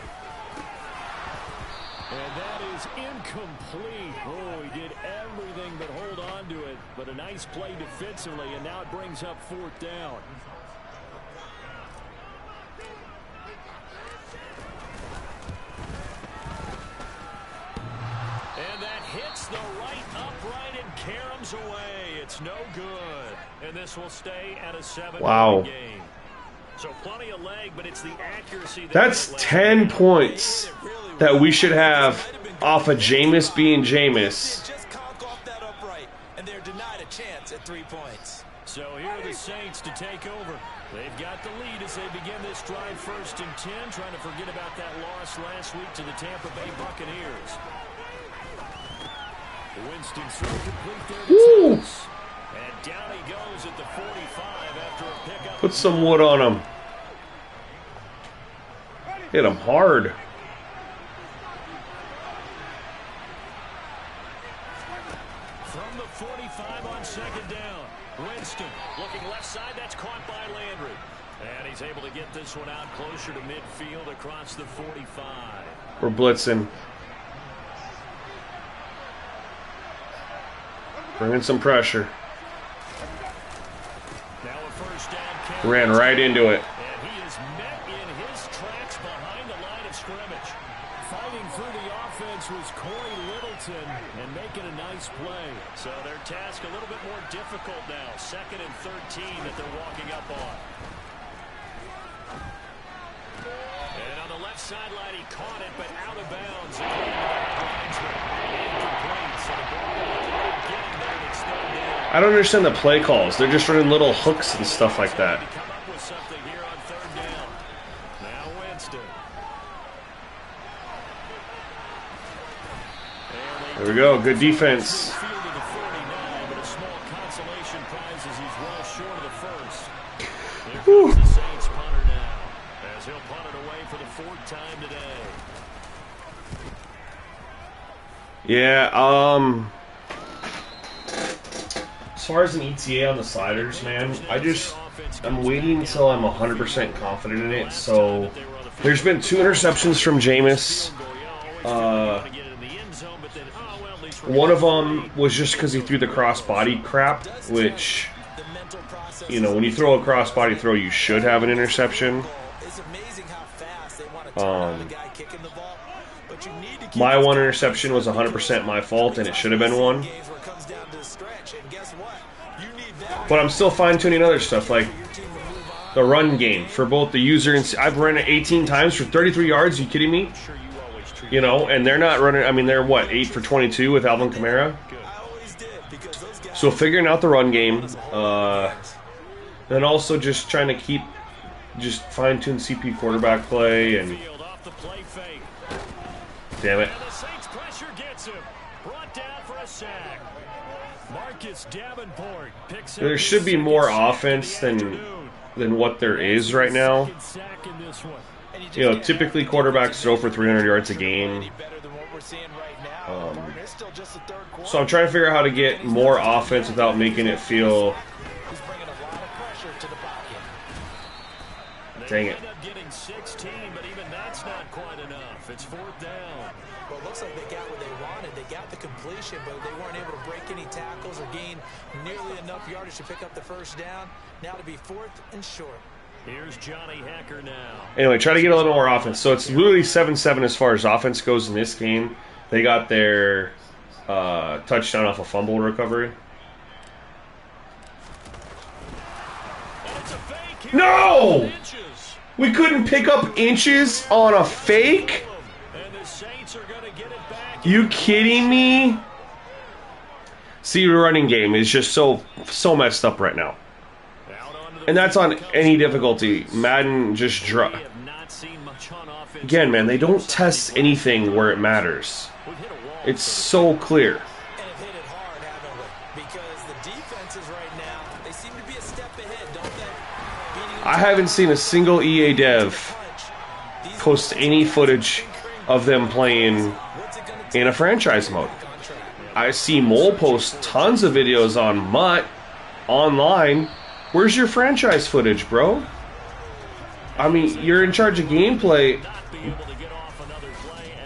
And that is incomplete. Oh, he did everything but hold on to it. But a nice play defensively, and now it brings up 4th down. And that hits the right upright and caroms away. It's no good. And this will stay at a 7-point game. So plenty of leg, but it's the accuracy. That's 10 points that we should have off of Jameis being Jameis. Just conk off that upright, and they're denied a chance at 3 points. So here are the Saints to take over. They've got the lead as they begin this drive 1st and 10, trying to forget about that loss last week to the Tampa Bay Buccaneers. Winston throw complete there to Thomas. And down he goes at the 45 after a pickup. Put some wood on him. Hit him hard. From the 45 on second down. Winston looking left side. That's caught by Landry. And he's able to get this one out closer to midfield across the 45. We're blitzing. Bringing some pressure. Now a first down. Ran right into it. And he is met in his tracks behind the line of scrimmage. Fighting through the offense was Corey Littleton and making a nice play. So their task a little bit more difficult now. 2nd and 13 that they're walking up on. And on the left sideline, he caught it, but out of bounds. I don't understand the play calls. They're just running little hooks and stuff like that. Come up with something here on 3rd down. Now Winston. There we go. Good defense. Field of the 49, but a small consolation prize as he's well short of the first. Here comes the Saints punter now, as he'll punt it away for the 4th time today. Yeah, as far as an ETA on the sliders, man, I'm waiting until I'm 100% confident in it. So there's been 2 interceptions from Jameis. One of them was just because he threw the cross-body crap, which, you know, when you throw a cross-body throw, you should have an interception. My one interception was 100% my fault, and it should have been one. But I'm still fine-tuning other stuff, like the run game for both the user and... I've run it 18 times for 33 yards. Are you kidding me? You know, and they're not running... I mean, they're, what, 8 for 22 with Alvin Kamara? So figuring out the run game. And also just trying to keep... Just fine-tune CP quarterback play and... Damn it. There should be more offense than what there is right now. You know, typically quarterbacks throw for 300 yards a game. So I'm trying to figure out how to get more offense without making it feel... Dang it. It's 4th down. Well, it looks like they got what they wanted. They got the completion, but they weren't able to break any tackles or gain nearly enough yardage to pick up the first down. Now to be 4th and short. Here's Johnny Hacker now. Anyway, try to get a little more offense. So it's literally 7-7 as far as offense goes in this game. They got their touchdown off a fumble recovery. No! We couldn't pick up inches on a fake? You kidding me? See, the running game is just so messed up right now. And that's on any difficulty. Madden just drop. Again, man, they don't test anything where it matters. It's so clear. I haven't seen a single EA dev post any footage of them playing in a franchise mode. I see Mole post tons of videos on Mutt online. Where's your franchise footage, bro? I mean, you're in charge of gameplay.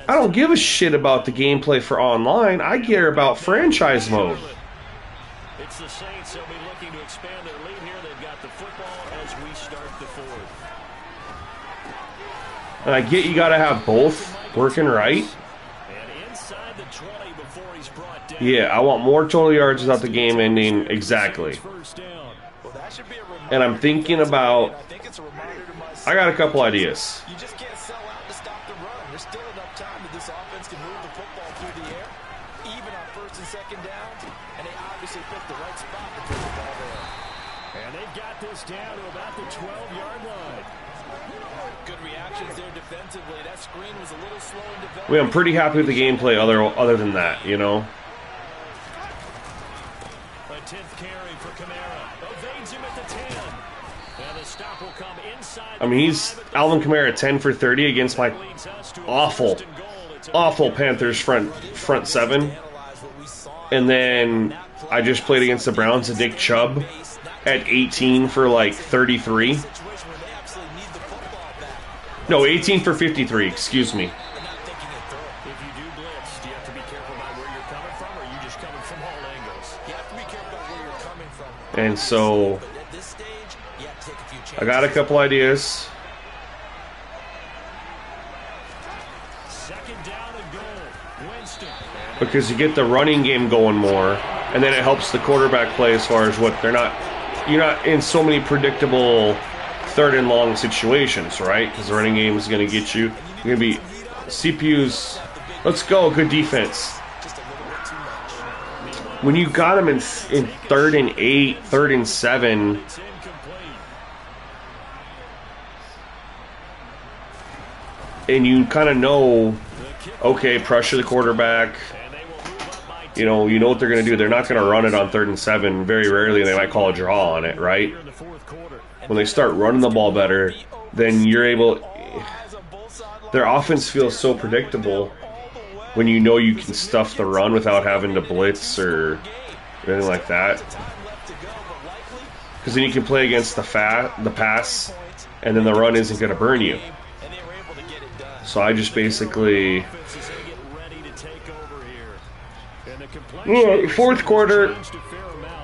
I don't give a shit about the gameplay for online. I care about franchise mode. It's the Saints. They'll be looking to expand their lead here. They've got the football as we start the 4th. And I get you got to have both working right. And inside the 20 before he's brought down. Yeah, I want more total yards without the game ending. Exactly. And I'm thinking about... I got a couple ideas. You just can't sell out to stop the run. There's still enough time that this offense can move the football through the air, even on 1st and 2nd downs, and they obviously picked the right spot to put the ball there. And they've got this down to about the 12-yard line. Good reactions there defensively. That screen was a little slow in development. I'm pretty happy with the gameplay other than that, you know. A 10th carry for Kamara. Evades him at the 10. I mean, he's Alvin Kamara 10 for 30 against my awful Panthers front seven. And then I just played against the Browns and Nick Chubb at 18 for like 33. No, 18 for 53, excuse me. And so I got a couple ideas. Because you get the running game going more, and then it helps the quarterback play as far as what you're not in so many predictable third and long situations, right? Because the running game is going to get you. You're going to be CPUs. Let's go, good defense. When you got them in 3rd and 8, 3rd and 7, and you kind of know, okay, pressure the quarterback. You know what they're going to do. They're not going to run it on 3rd and 7. Very rarely they might call a draw on it, right? When they start running the ball better, then you're able. Their offense feels so predictable when you know you can stuff the run without having to blitz or anything like that. Because then you can play against the pass, and then the run isn't going to burn you. So I just basically, fourth quarter.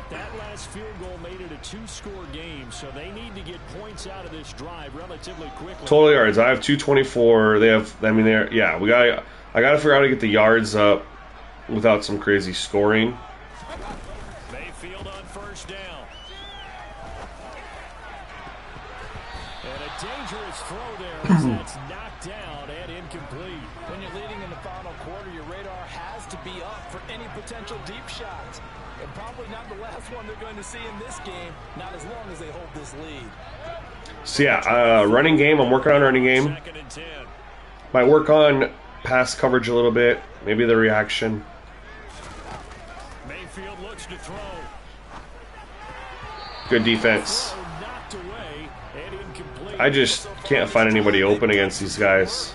That last field goal made it a 2-score game, so they need to get points out of this drive relatively quickly. Total yards. I have 224. They have. I mean, they're. Yeah, I got to figure out how to get the yards up without some crazy scoring. Mayfield on first down. And a dangerous throw there as that's knocked down and incomplete. When you're leading in the final quarter, your radar has to be up for any potential deep shots. And probably not the last one they're going to see in this game, not as long as they hold this lead. So yeah, running game. I'm working on running game. Might work on pass coverage a little bit. Maybe the reaction. Mayfield looks to throw. Good defense. I just can't find anybody open against these guys.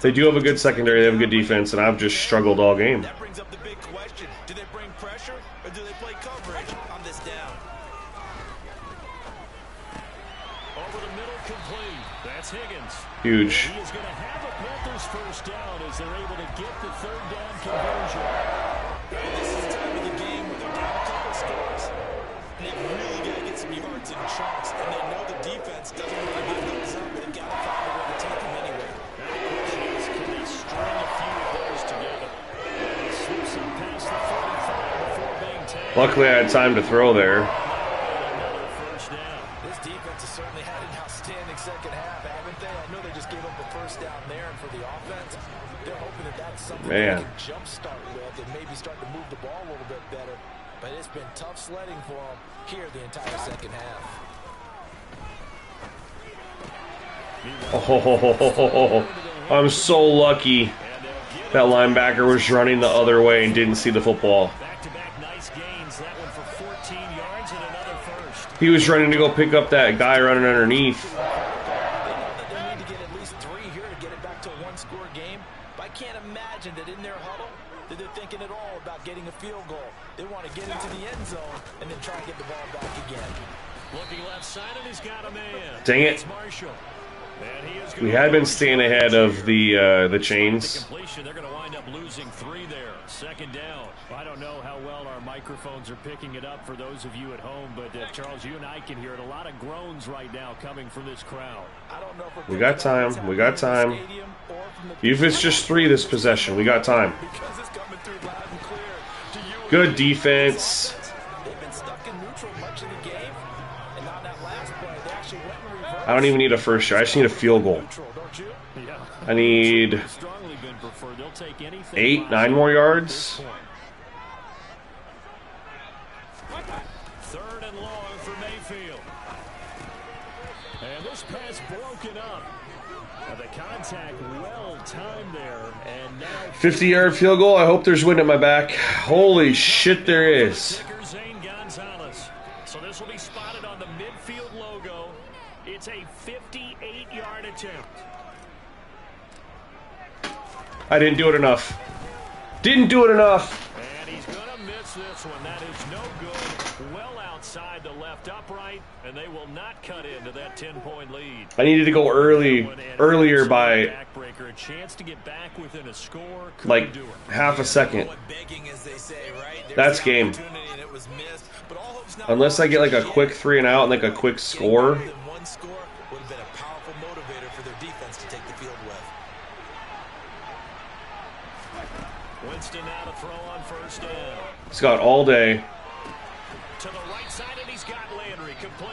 They do have a good secondary. They have a good defense, and I've just struggled all game. That brings up the big question. Do they bring pressure, or do they play coverage on this down? Over the middle, complete. That's Higgins. Huge. He is going to have a Panthers first down as they're able to get the 3rd down conversion. This is the time of the game where they're down a couple scores, and they've really got to get some yards in chunks, and they know the defense doesn't want to give those up, but they've got to find a way to take them anyway. Now the question is, can they string a few of those together? Slips them past the 45 before being tagged. Luckily, I had time to throw there. Another first down. This defense has certainly had an outstanding second half, haven't they? I know they just gave up a first down there, and for the offense, they're hoping that that's something they can jumpstart with and maybe start to move the ball a little bit better. But it's been tough sledding for them here the entire second half. Oh, I'm so lucky that linebacker was running the other way and didn't see the football. Back-to-back nice gains. That one for 14 yards and another first. He was running to go pick up that guy running underneath. They need to get at least 3 here to get it back to a 1-score game. But I can't imagine that in their huddle that they're thinking at all about getting a field goal. They want to get into the end zone and then try and get the ball back again. Looking left side, and he's got a man. Dang it. It's Marshall. We had been staying ahead of the chains. They're going to wind up losing 3 there. 2nd down. I don't know how well our microphones are picking it up for those of you at home, but Charles, you and I can hear it. A lot of groans right now coming from this crowd. We got time. We got time. Even if it's just 3 this possession, we got time. Good defense. I don't even need a first shot. I just need a field goal. I need 8, 9 more yards. 3rd and long for Mayfield. And this pass broken up. The contact well timed there. And now 50-yard field goal. I hope there's wind at my back. Holy shit, there is. So this will be spotted on the midfield logo. attempt. I didn't do it enough. Didn't do it enough. And he's going to miss this one. That is no good. Well outside the left upright, and they will not cut into that 10-point lead. I needed to go earlier by backbreaker, a chance to get back within a score. like half a second. That's game. Unless I get like a quick 3 and out and like a quick score. One score would have been a powerful motivator for their defense to take the field with. Winston now to throw on first down. He's got all day. To the right side, and he's got Landry complete.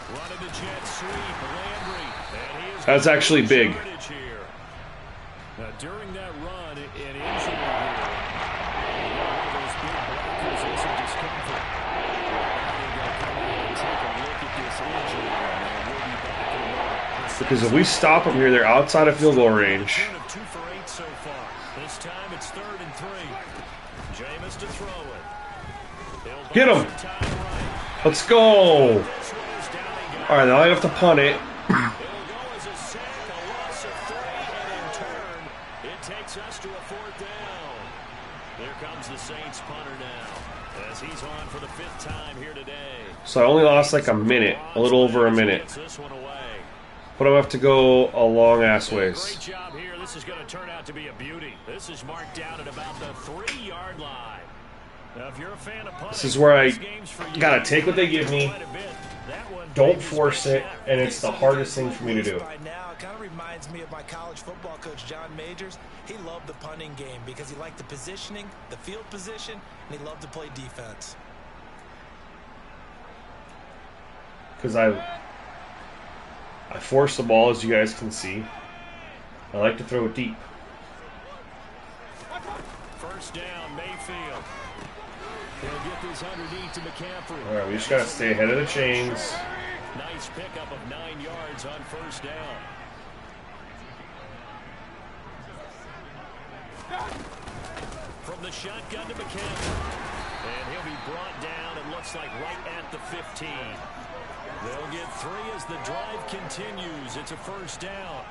Running the jet sweep, Landry. And he is That's actually big. here. Now, during that run, an injury here. One of those big blockers is some discomfort. Take a look at this injury, and we'll be back in a moment. Because if we stop them here, they're outside of field goal range. 2 for 8 so far. This time it's 3rd and 3. Jameis to throw it. Hit him. Let's go. All right, now I have to punt it. It'll go as a sack, a loss of 3, and in turn, it takes us to a 4th down. Here comes the Saints punter now, as he's on for the 5th time here today. So I only lost like a minute, a little over a minute. This one away. But I have to go a long ass ways. Great job here. This is going to turn out to be a beauty. This is marked out at about the 3-yard line. Now, if you're a fan of punting, This is where I this game's for you. gotta take what they give me. Quite a bit. That one Don't maybe force it, and it's the hardest thing for me to do. By now, it kind of reminds me of my college football coach, John Majors. He loved the punting game because he liked the positioning, the field position, and he loved to play defense. Because I force the ball, as you guys can see. I like to throw it deep. First down, Mayfield. He'll get this underneath to McCaffrey. All right, we just gotta stay ahead of the chains. Nice pickup of 9 yards on first down. From the shotgun to McCaffrey. And he'll be brought down, it looks like right at the 15. They'll get 3 as the drive continues. It's a first down.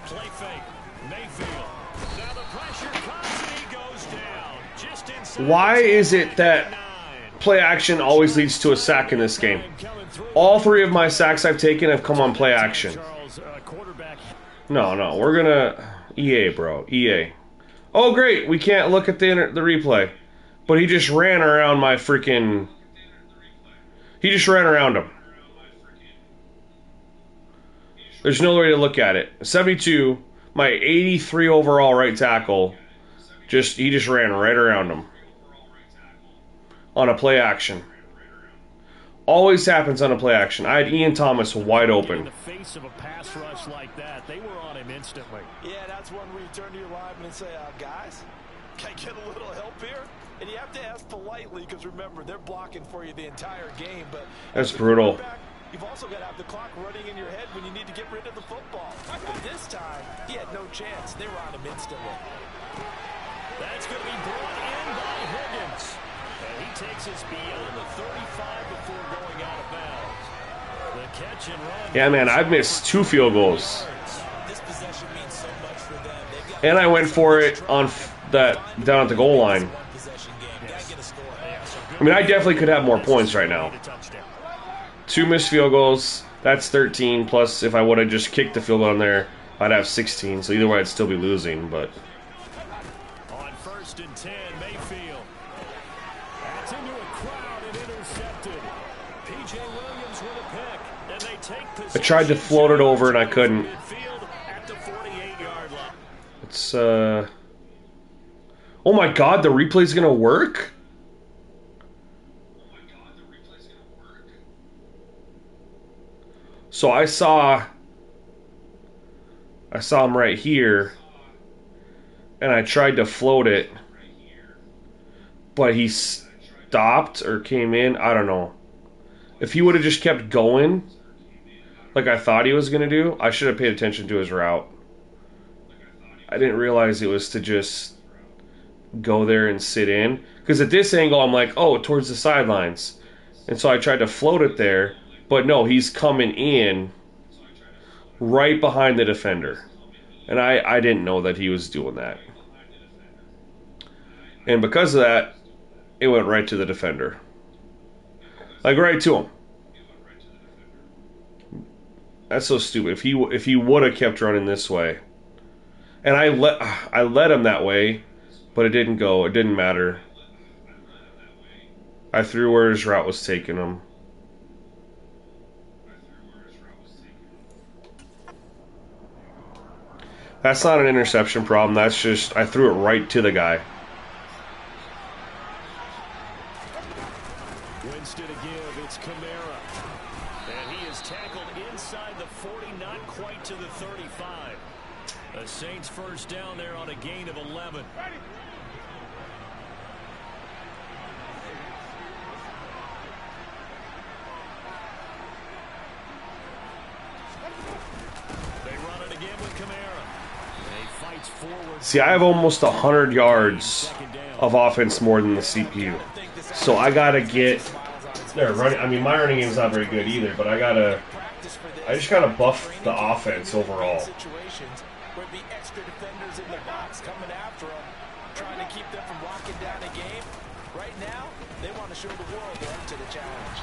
Play fake. Mayfield. Now the pressure comes and he goes down. Just inside. Why is it that play action always leads to a sack in this game? All 3 of my sacks I've taken have come on play action. No, we're gonna EA, bro. EA. Oh, great. We can't look at the replay. But he just ran around my freaking... He just ran around him. There's no way to look at it. 72, my 83 overall right tackle, he just ran right around him. On a play action. Always happens on a play action. I had Ian Thomas wide open. In the face of a pass rush like that, they were on him instantly. Yeah, that's one where you turn to your lineman and say, guys, can I get a little help here? And you have to ask politely because, remember, they're blocking for you the entire game. But that's brutal. You've also got to have the clock running in your head when you need to get rid of the football. But this time, he had no chance. They were on him instantly. That's going to be brought in by Higgins. And he takes us beyond the 35 before going out of bounds. The catch and run. Yeah, man, I've missed 2 field goals. This possession means so much for them. And I went for it on that down at the goal line. I mean, I definitely could have more points right now. 2 missed field goals, that's 13, plus if I would have just kicked the field goal in there, I'd have 16, so either way I'd still be losing, but... On 1st and 10, Mayfield. That's into a crowd and intercepted. P.J. Williams with a pick, and they take possession. I tried to float it over and I couldn't. At the 48-yard line. It's, Oh my god, the replay's gonna work? So I saw him right here, and I tried to float it, but he stopped or came in. I don't know. If he would have just kept going, like I thought he was going to do, I should have paid attention to his route. I didn't realize it was to just go there and sit in. Because at this angle, I'm like, oh, towards the sidelines. And so I tried to float it there. But no, he's coming in right behind the defender. And I didn't know that he was doing that. And because of that, it went right to the defender. Like right to him. That's so stupid. If he would have kept running this way. And I let him that way, but it didn't go. It didn't matter. I threw where his route was taking him. That's not an interception problem. That's just I threw it right to the guy. Winston to give. It's Kamara. And he is tackled inside the 40, not quite to the 35. The Saints first down there on a gain of 11. They run it again with Kamara. He fights forward. See, I have almost 100 yards of offense more than the CPU. So I gotta get their running. I mean, my running game's not very good either, but I just gotta buff the offense overall. Would be extra defenders in the box coming after them, trying to keep them from locking down a game. Right now, they want to show the world they're up to the challenge.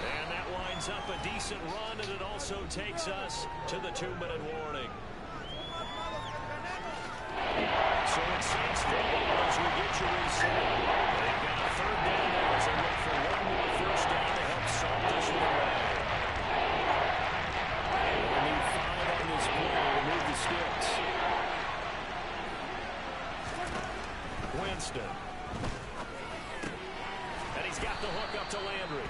And that winds up a decent run, and it also takes us to the 2-minute warning. So it's Saints football as we get you reset. They've got a third down now as they look for one more first down to help salt this one away. And we need 5 on this play to remove the sticks. Winston. And he's got the hook up to Landry.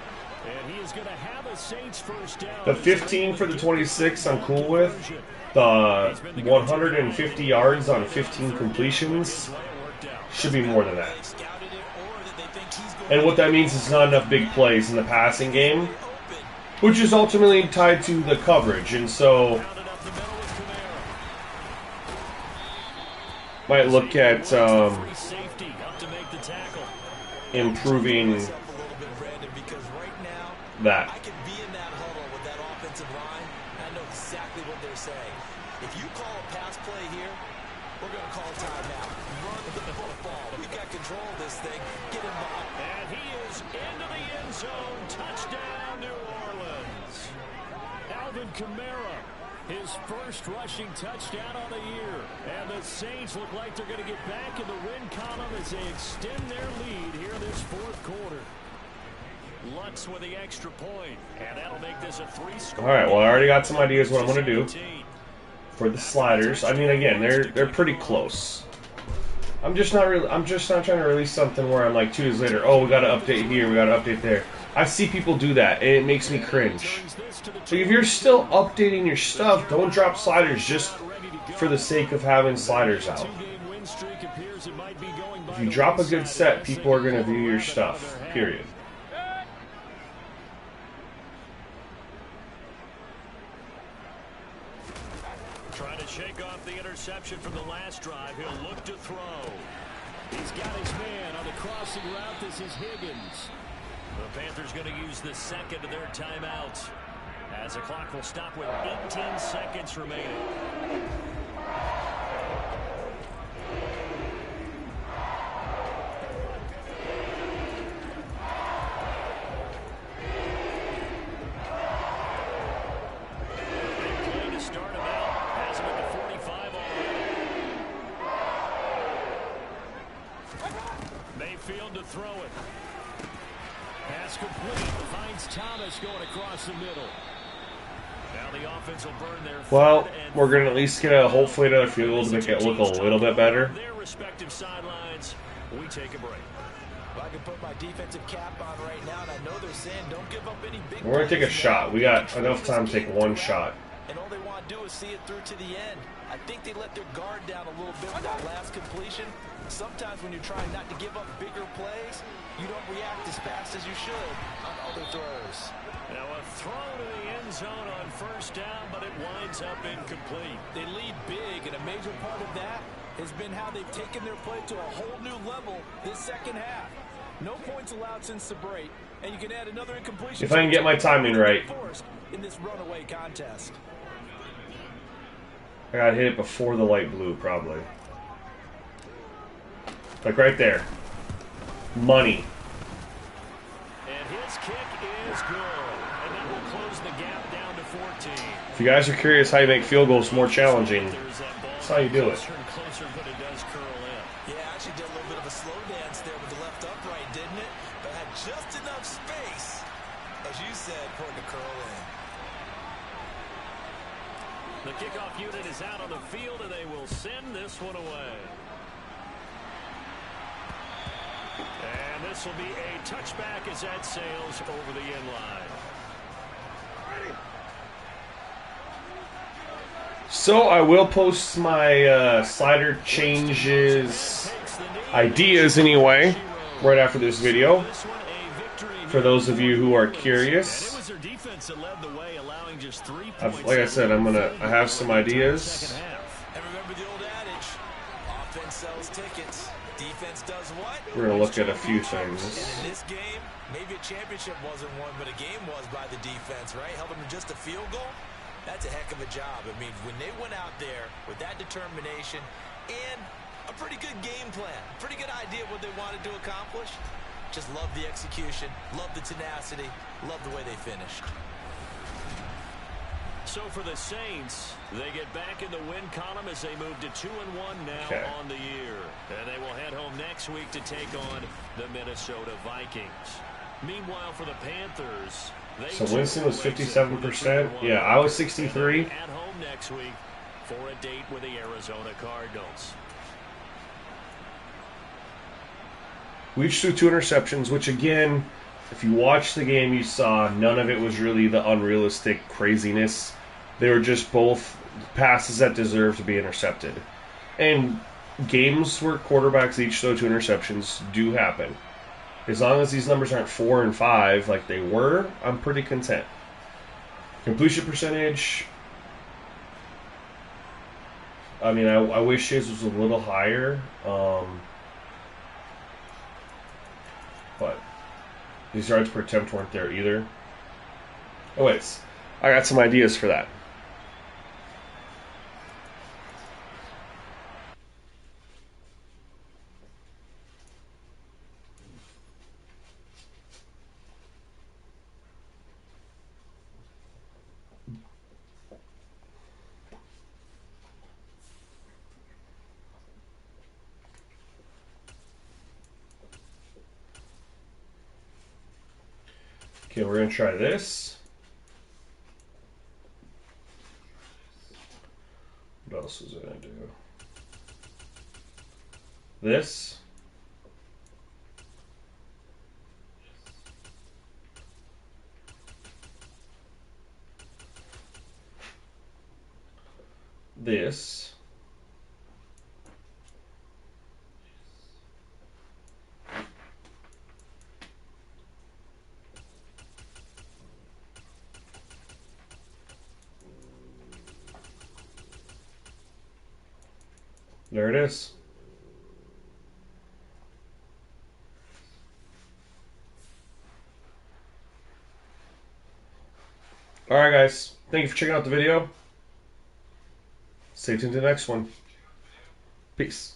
And he is going to have a Saints first down. The 15 for the 26 I'm cool with. The 150 yards on 15 completions should be more than that. And what that means is not enough big plays in the passing game, which is ultimately tied to the coverage. And so might look at improving that. I can be in that huddle with that offensive line, and I know exactly what they're saying. If you call a pass play here, we're going to call timeout. Run the football. We've got control of this thing. Get him behind. And he is into the end zone. Touchdown, New Orleans. Alvin Kamara, his first rushing touchdown on the year. And the Saints look like they're going to get back in the win column as they extend their lead here in this fourth quarter. Lutz with the extra point, and that'll make this a 3-score. All right, well, I already got some ideas what I'm going to do for the sliders. I mean, again, they're pretty close. I'm just not trying to release something where I'm like 2 days later, oh, we got to update here, we got to update there. I see people do that, and it makes me cringe. So if you're still updating your stuff, don't drop sliders just for the sake of having sliders out. If you drop a good set, people are going to view your stuff, period. Trying to shake off the interception from the last drive. He'll look to throw. He's got his man on the crossing route. This is Higgins. The Panthers going to use the second of their timeouts as the clock will stop with 18 seconds remaining. Mayfield to throw it. Pass complete. Finds Thomas going across the middle. Now the offense will burn their. Well, we're going to at least get hopefully another field goal to make it look a little bit better. Their respective sidelines. We take a break. Well, I can put my defensive cap on right now, and I know they're saying don't give up any big. We're going to take a shot. We got enough time to take one shot. And all they want to do is see it through to the end. I think they let their guard down a little bit with that last completion. Sometimes when you're trying not to give up bigger plays, you don't react as fast as you should on other throws. Now a throw to the end zone on first down, but it winds up incomplete. They lead big, and a major part of that has been how they've taken their play to a whole new level this second half. No points allowed since the break, and you can add another incompletion. If I can get my timing right. In this runaway contest. I gotta hit it before the light blue, probably. Like right there. Money. And his kick is good. And that will close the gap down to 14. If you guys are curious how you make field goals more challenging, that's how you do it. Closer, but it does curl in. Yeah, actually did a little bit of a slow dance there with the left upright, didn't it? But had just enough space, as you said, for it to curl in. The kickoff unit is out on the field, and they will send this one away. And this will be a touchback as that sails over the end line. So I will post my slider changes ideas anyway right after this video for those of you who are curious. Like I said, I have some ideas. And remember the old adage, offense sells tickets, defense does what? We're going to look at a few things. And in this game, maybe a championship wasn't won, but a game was by the defense, right? Held them to just a field goal. That's a heck of a job. I mean, when they went out there with that determination and a pretty good game plan, pretty good idea of what they wanted to accomplish, just love the execution, love the tenacity, love the way they finished. So for the Saints, they get back in the win column as they move to 2-1 now on the year. And they will head home next week to take on the Minnesota Vikings. Meanwhile, for the Panthers, so Winston was 57%. Yeah, I was 63. At home next week for a date with the Arizona Cardinals. We each threw 2 interceptions, which again, if you watched the game, you saw none of it was really the unrealistic craziness. They were just both passes that deserved to be intercepted. And games where quarterbacks each throw 2 interceptions do happen. As long as these numbers aren't 4 and 5 like they were, I'm pretty content. Completion percentage, I mean, I wish his was a little higher. But these yards per attempt weren't there either. Oh wait, I got some ideas for that. Okay, we're going to try this. What else was I going to do? This. This. There it is. Alright guys, thank you for checking out the video. Stay tuned to the next one. Peace.